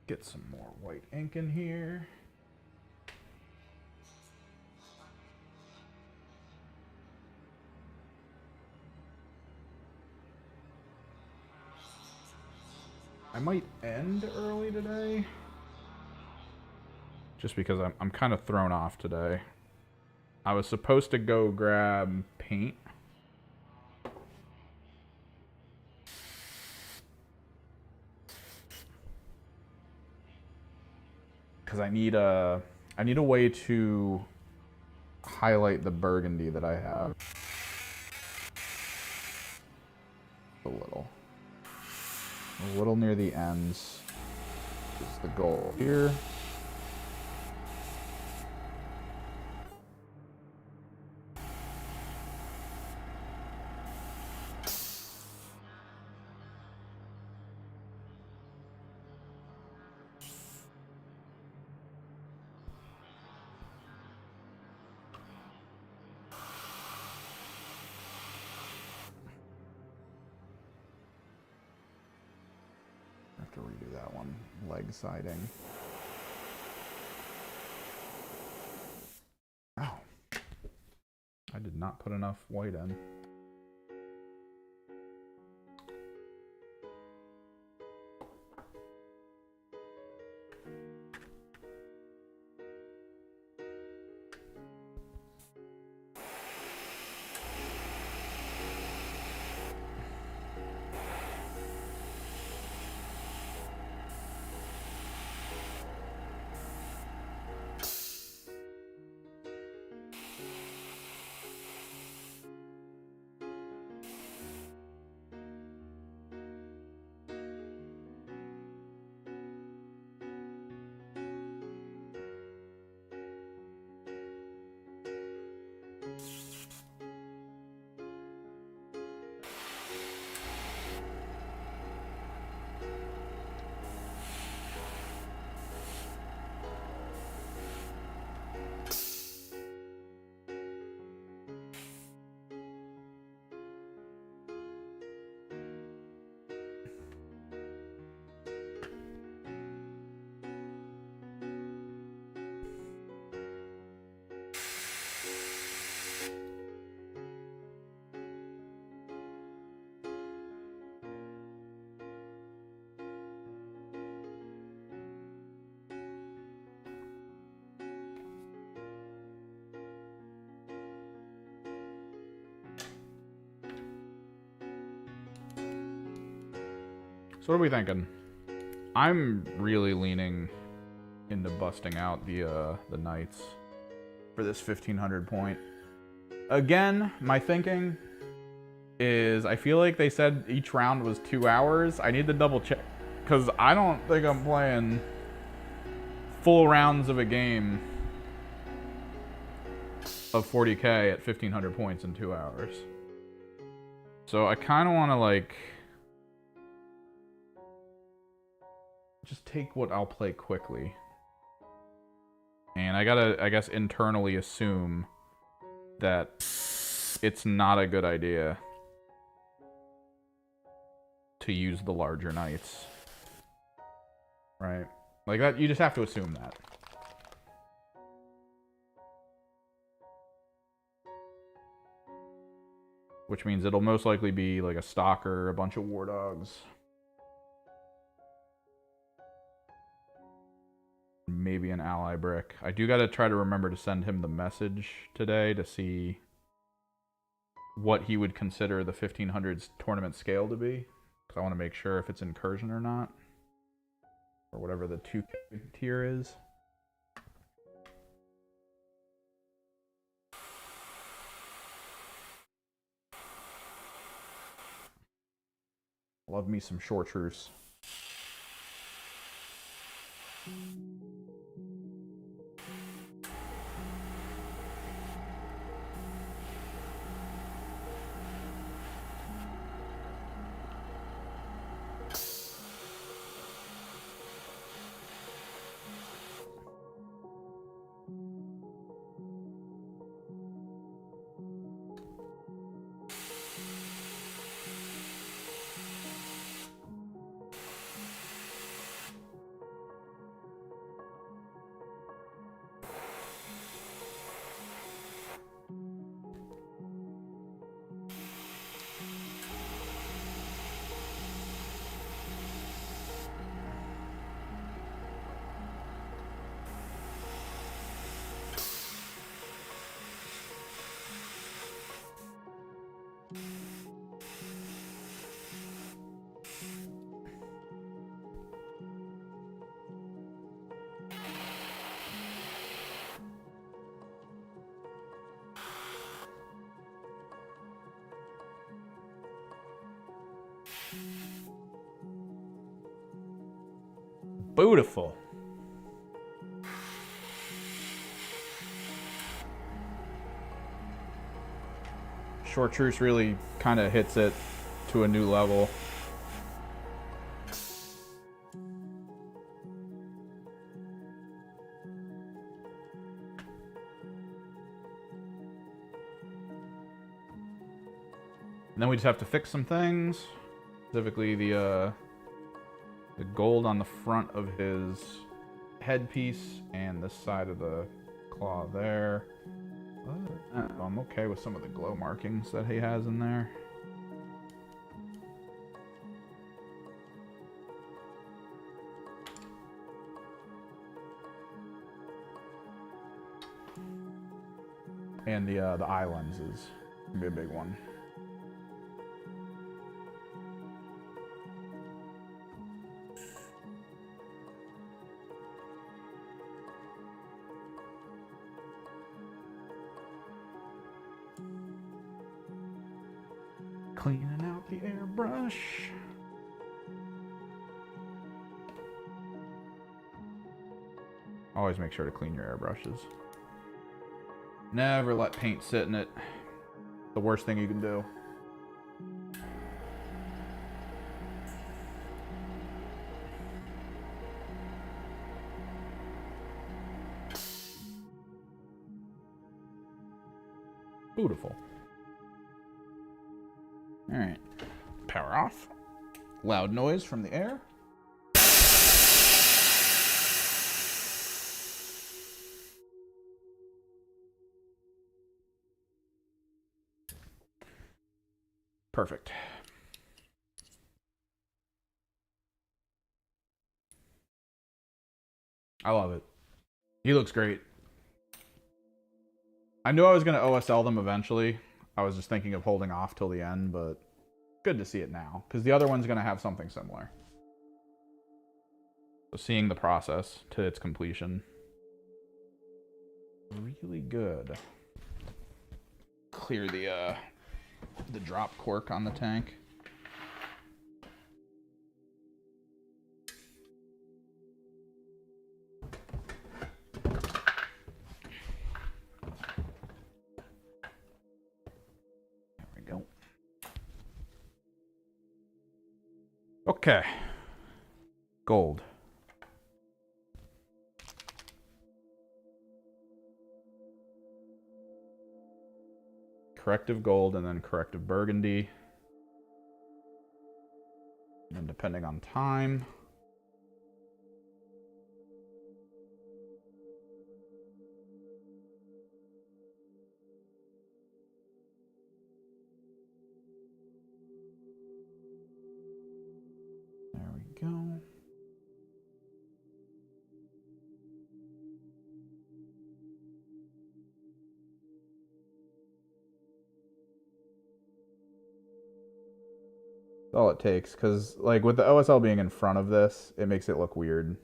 S1: Get some more white ink in here. I might end early today. Just because I'm kind of thrown off today. I was supposed to go grab paint. Because I need a way to highlight the burgundy that I have. A little near the ends is the goal here. To redo that one. Leg siding. Oh. I did not put enough white in. So what are we thinking? I'm really leaning into busting out the knights for this 1500 point. Again, my thinking is I feel like they said each round was 2 hours. I need to double check because I don't think I'm playing full rounds of a game of 40k at 1500 points in 2 hours. So I kind of want to like just take what I'll play quickly. And I gotta, I guess, internally assume that it's not a good idea to use the larger knights. Right? Like that, you just have to assume that. Which means it'll most likely be like a stalker, a bunch of war dogs. Maybe an ally brick. I do gotta try to remember to send him the message today to see what he would consider the 1500s tournament scale to be. Because I want to make sure if it's incursion or not. Or whatever the 2 tier is. Love me some chartreuse. Beautiful. Chartreuse really kind of hits it to a new level. And then we just have to fix some things, specifically the gold on the front of his headpiece and this side of the claw there. I'm okay with some of the glow markings that he has in there. And the eye lens is gonna be a big one. Cleaning out the airbrush. Always make sure to clean your airbrushes. Never let paint sit in it. The worst thing you can do. Beautiful. All right, power off. Loud noise from the air. Perfect. I love it. He looks great. I knew I was going to OSL them eventually. I was just thinking of holding off till the end, but good to see it now, because the other one's going to have something similar. So seeing the process to its completion. Really good. Clear the drop cork on the tank. Okay. Gold. Corrective gold and then corrective burgundy. And depending on time. There we go. That's all it takes, because like with the OSL being in front of this, it makes it look weird.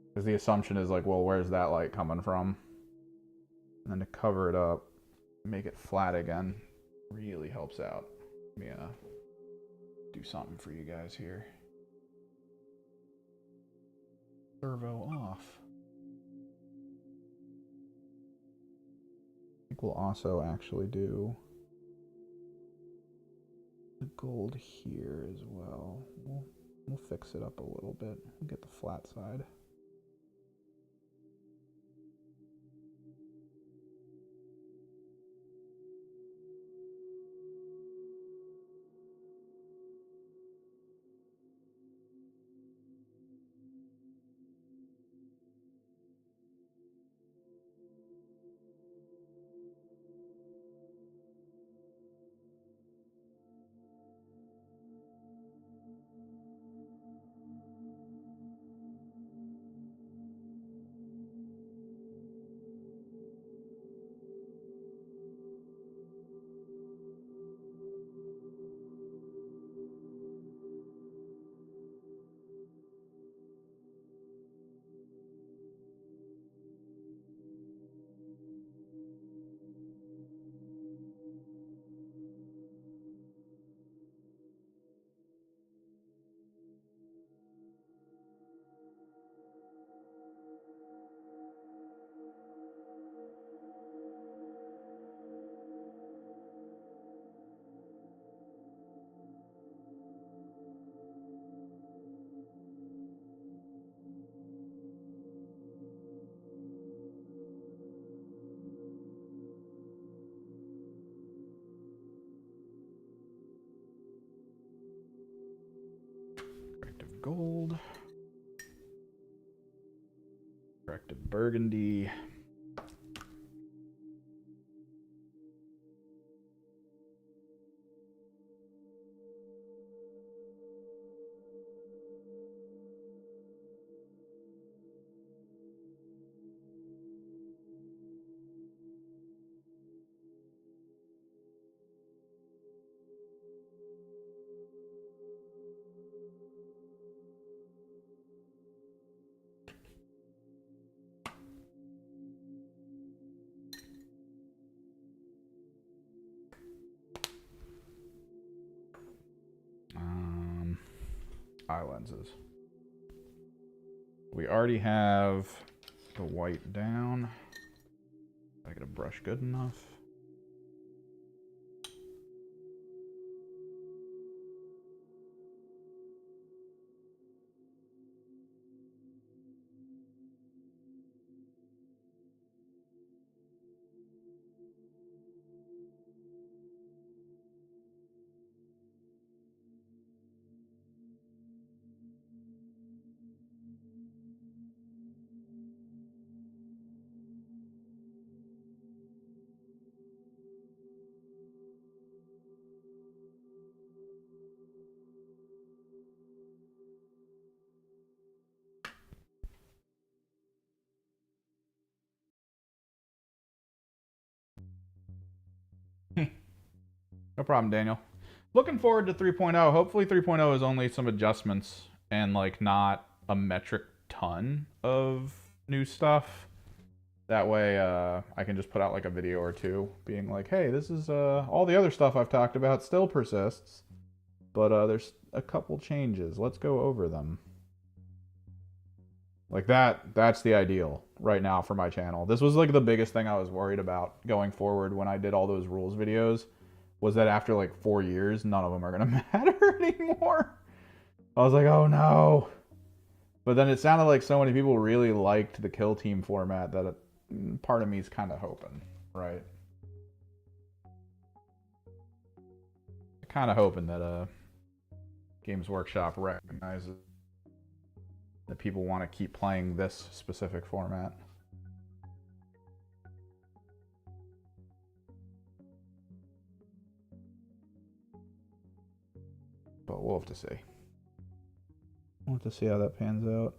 S1: Because the assumption is like, well, where's that light coming from? And then to cover it up, make it flat again, really helps out. Let me do something for you guys here. Servo off. I think we'll also actually do the gold here as well. We'll fix it up a little bit. We'll get the flat side. Gold. Corrective burgundy. Eye lenses. We already have the white down. I get a brush good enough. No problem, Daniel. Looking forward to 3.0. Hopefully 3.0 is only some adjustments and like not a metric ton of new stuff. That way I can just put out like a video or two being like, hey, this is all the other stuff I've talked about still persists, but there's a couple changes. Let's go over them. Like that's the ideal right now for my channel. This was like the biggest thing I was worried about going forward when I did all those rules videos, was that after like 4 years, none of them are going to matter anymore. I was like, oh no. But then it sounded like so many people really liked the kill team format that part of me is kind of hoping, right? Kind of hoping that Games Workshop recognizes that people want to keep playing this specific format. But we'll have to see. We'll have to see how that pans out.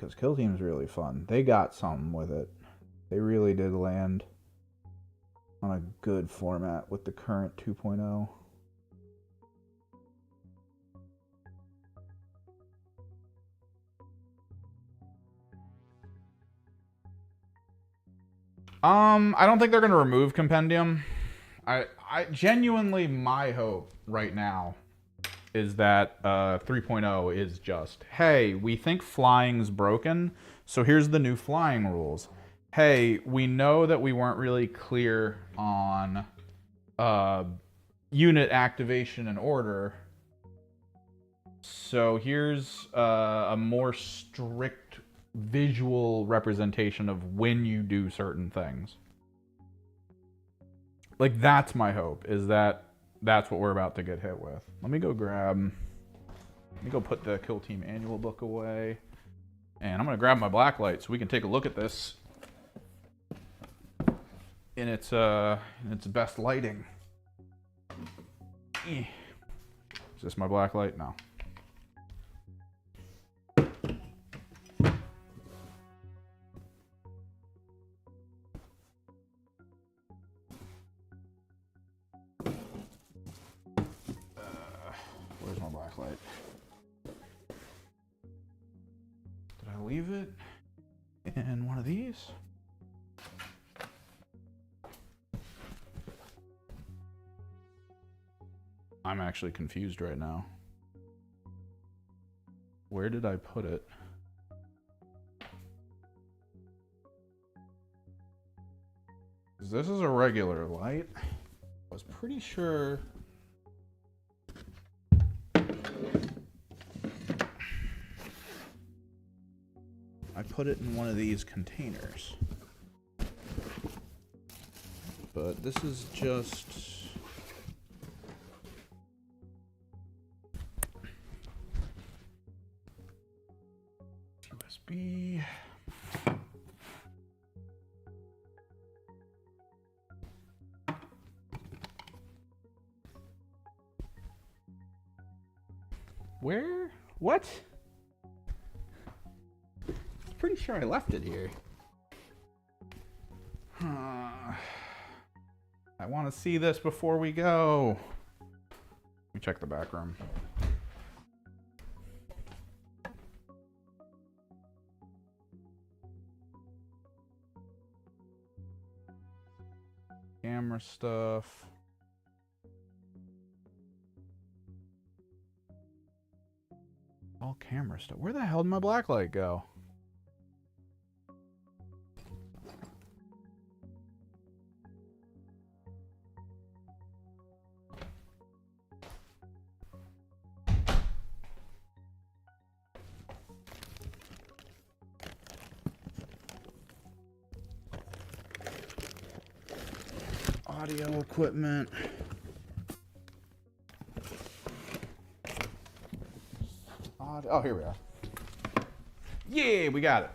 S1: because Kill Team's really fun. They got something with it. They really did land on a good format with the current 2.0. I don't think they're going to remove Compendium. I genuinely, my hope right now is that 3.0 is just, hey, we think flying's broken, so here's the new flying rules. Hey, we know that we weren't really clear on unit activation and order, so here's a more strict visual representation of when you do certain things. Like, that's my hope, is that that's what we're about to get hit with. Let me go put the Kill Team annual book away, and I'm gonna grab my blacklight so we can take a look at this in its best lighting. Is this my blacklight? No. Where's my blacklight? Did I leave it in one of these? I'm actually confused right now. Where did I put it? This is a regular light. I was pretty sure. I put it in one of these containers. But this is just USB. Where? What? Pretty sure I left it here. I want to see this before we go. Let me check the back room. Camera stuff. All camera stuff. Where the hell did my blacklight go? Audio equipment. Oh, here we are. Yeah, we got it.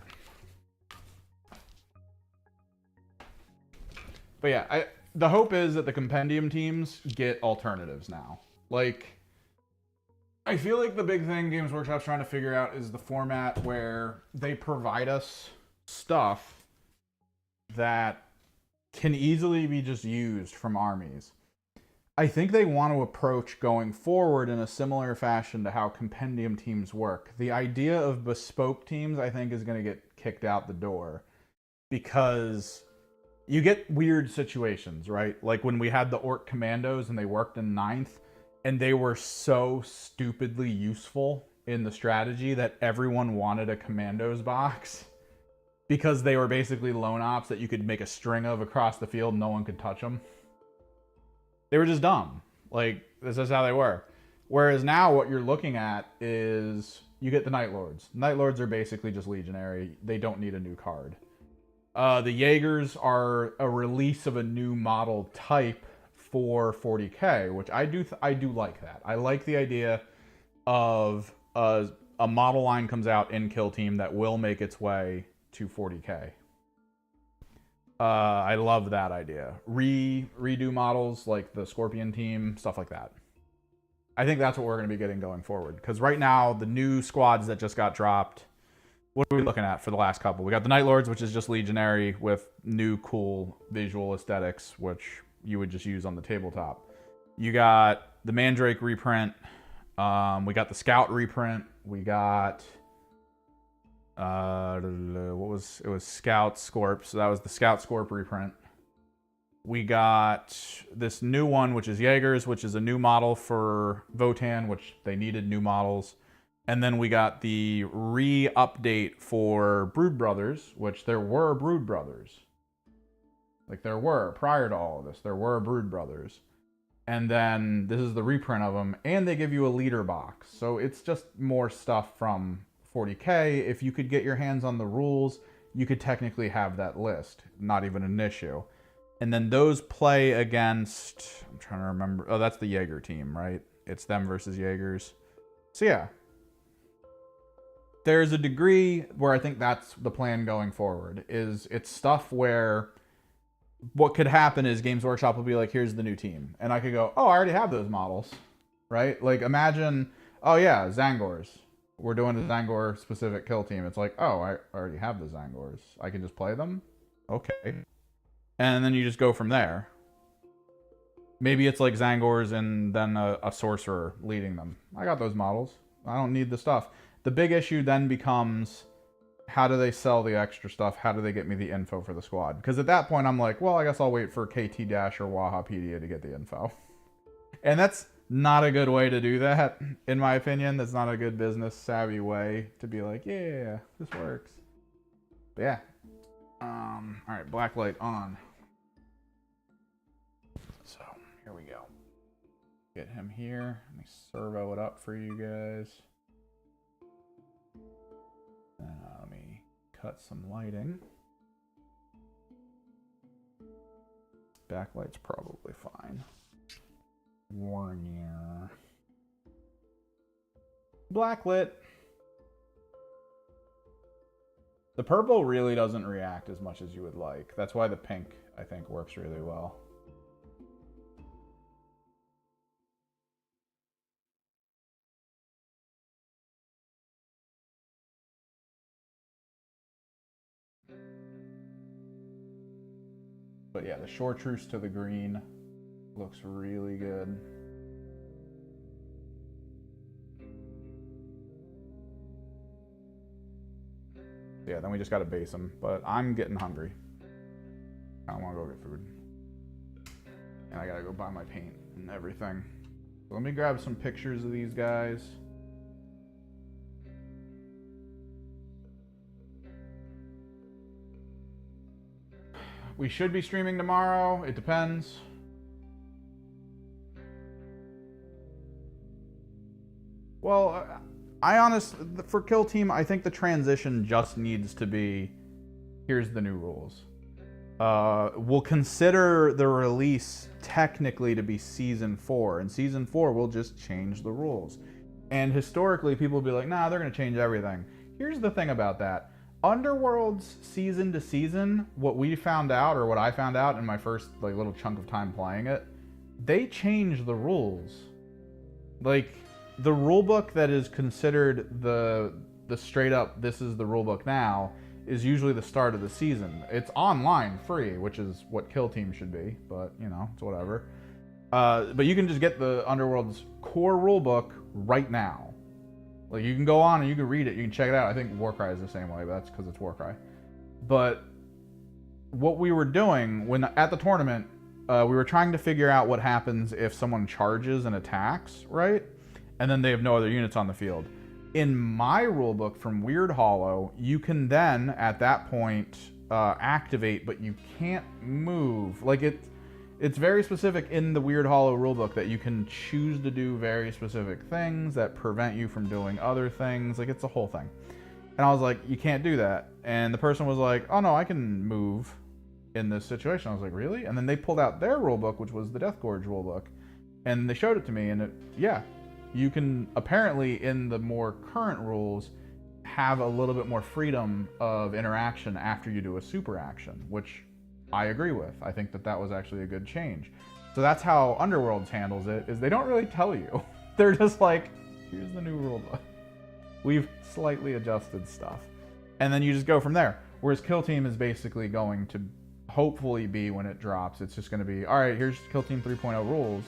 S1: But yeah, the hope is that the compendium teams get alternatives now. Like, I feel like the big thing Games Workshop's trying to figure out is the format where they provide us stuff that can easily be just used from armies. I think they want to approach going forward in a similar fashion to how compendium teams work. The idea of bespoke teams, I think, is going to get kicked out the door because you get weird situations, right? Like when we had the Orc Commandos and they worked in 9th and they were so stupidly useful in the strategy that everyone wanted a Commandos box because they were basically lone ops that you could make a string of across the field and no one could touch them. They were just dumb. Like, this is how they were. Whereas now what you're looking at is you get the Night Lords. Night Lords are basically just legionary. They don't need a new card. The Jaegers are a release of a new model type for 40k, which I do like that. I like the idea of a model line comes out in Kill Team that will make its way to 40k. I love that idea. Redo models like the Scorpion team, stuff like that. I think that's what we're going to be getting going forward. Because right now, the new squads that just got dropped what are we looking at for the last couple? We got the Night Lords, which is just Legionary with new cool visual aesthetics, which you would just use on the tabletop. You got the Mandrake reprint. We got the Scout reprint. We got it was Scout Scorp, so that was the Scout Scorp reprint. We got this new one, which is Jaegers, which is a new model for Votann, which they needed new models. And then we got the re-update for Brood Brothers, which there were Brood Brothers. Like there were, prior to all of this, there were Brood Brothers. And then this is the reprint of them, and they give you a leader box. So it's just more stuff from 40K. If you could get your hands on the rules, you could technically have that list. Not even an issue. And then those play against, I'm trying to remember, oh, that's the Jaeger team, right? It's them versus Jaegers. So yeah. There's a degree where I think that's the plan going forward, is it's stuff where what could happen is Games Workshop will be like, here's the new team. And I could go, oh, I already have those models, right? Like imagine, oh yeah, Zangors. We're doing a Zangor specific kill team. It's like, oh, I already have the Zangors. I can just play them? Okay. And then you just go from there. Maybe it's like Zangors and then a sorcerer leading them. I got those models. I don't need the stuff. The big issue then becomes, how do they sell the extra stuff? How do they get me the info for the squad? Because at that point, I'm like, well, I guess I'll wait for KT Dash or Wahapedia to get the info. And that's not a good way to do that, in my opinion. That's not a good business savvy way to be like, yeah, this works. But yeah. All right, blacklight on. So here we go. Get him here. Let me servo it up for you guys. Let me cut some lighting. Backlight's probably fine. Warnier. Blacklit. The purple really doesn't react as much as you would like. That's why the pink, I think, works really well. But yeah, the chartreuse to the green looks really good. Yeah, then we just gotta base them. But I'm getting hungry. I don't want to go get food. And I gotta go buy my paint and everything. So let me grab some pictures of these guys. We should be streaming tomorrow. It depends. Well, I honestly, for Kill Team, I think the transition just needs to be, here's the new rules. We'll consider the release technically to be Season 4. And Season 4 will just change the rules. And historically, people will be like, nah, they're going to change everything. Here's the thing about that. Underworld's season to season, what we found out, or what I found out in my first like little chunk of time playing it, they change the rules. Like, the rulebook that is considered the straight up, this is the rulebook now, is usually the start of the season. It's online free, which is what Kill Team should be, but you know, it's whatever. But you can just get the Underworld's core rulebook right now. Like, you can go on and you can read it, you can check it out. I think Warcry is the same way, but that's because it's Warcry. But what we were doing when at the tournament, we were trying to figure out what happens if someone charges and attacks, right? And then they have no other units on the field. In my rulebook from Weird Hollow, you can then, at that point, activate, but you can't move. Like, it's very specific in the Weird Hollow rulebook that you can choose to do very specific things that prevent you from doing other things. Like, it's a whole thing. And I was like, you can't do that. And the person was like, oh no, I can move in this situation. I was like, really? And then they pulled out their rulebook, which was the Death Gorge rulebook. And they showed it to me, and yeah. You can, apparently, in the more current rules, have a little bit more freedom of interaction after you do a super action, which I agree with. I think that that was actually a good change. So that's how Underworlds handles it, is they don't really tell you. They're just like, here's the new rulebook. We've slightly adjusted stuff. and then you just go from there. Whereas Kill Team is basically going to hopefully be, when it drops, it's just going to be, all right, here's Kill Team 3.0 rules.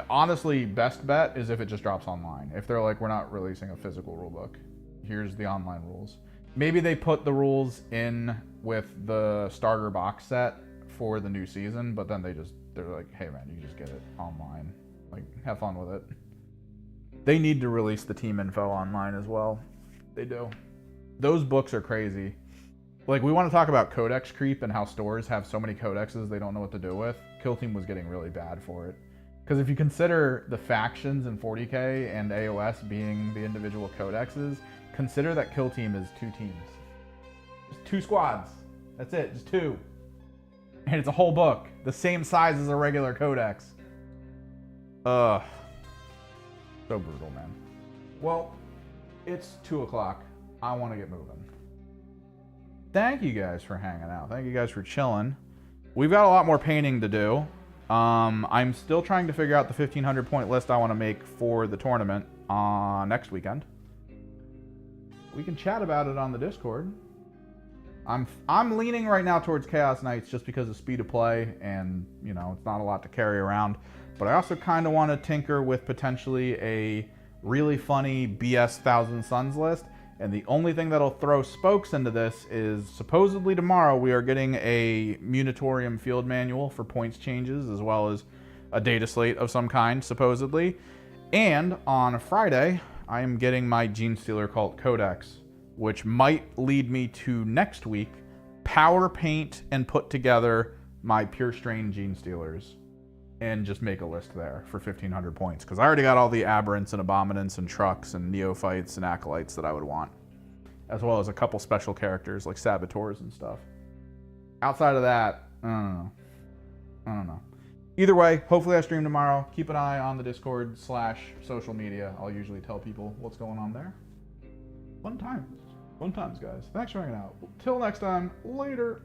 S1: Honestly, best bet is if it just drops online. If they're like, we're not releasing a physical rule book, here's the online rules. Maybe they put the rules in with the starter box set for the new season, but then they're like, hey man, you can just get it online. Like, have fun with it. They need to release the team info online as well. They do. Those books are crazy. Like, we want to talk about codex creep and how stores have so many codexes they don't know what to do with. Kill Team was getting really bad for it. Because if you consider the factions in 40k and AOS being the individual codexes, consider that Kill Team is 2 teams. Just 2 squads. That's it, just 2. And it's a whole book, the same size as a regular codex. So brutal, man. Well, it's 2 o'clock. I want to get moving. Thank you guys for hanging out. Thank you guys for chilling. We've got a lot more painting to do. I'm still trying to figure out the 1,500 point list I want to make for the tournament next weekend. We can chat about it on the Discord. I'm leaning right now towards Chaos Knights just because of speed of play and, you know, it's not a lot to carry around. But I also kind of want to tinker with potentially a really funny BS Thousand Suns list. And the only thing that'll throw spokes into this is supposedly tomorrow we are getting a Munitorium field manual for points changes, as well as a data slate of some kind, supposedly. And on Friday, I am getting my Genestealer Cult Codex, which might lead me to next week power paint and put together my Pure Strain Genestealers and just make a list there for 1,500 points. Because I already got all the Aberrants and Abominants and Trucks and Neophytes and Acolytes that I would want. As well as a couple special characters like Saboteurs and stuff. Outside of that, I don't know. Either way, hopefully I stream tomorrow. Keep an eye on the Discord / social media. I'll usually tell people what's going on there. Fun times. Fun times, guys. Thanks for hanging out. Till next time, later.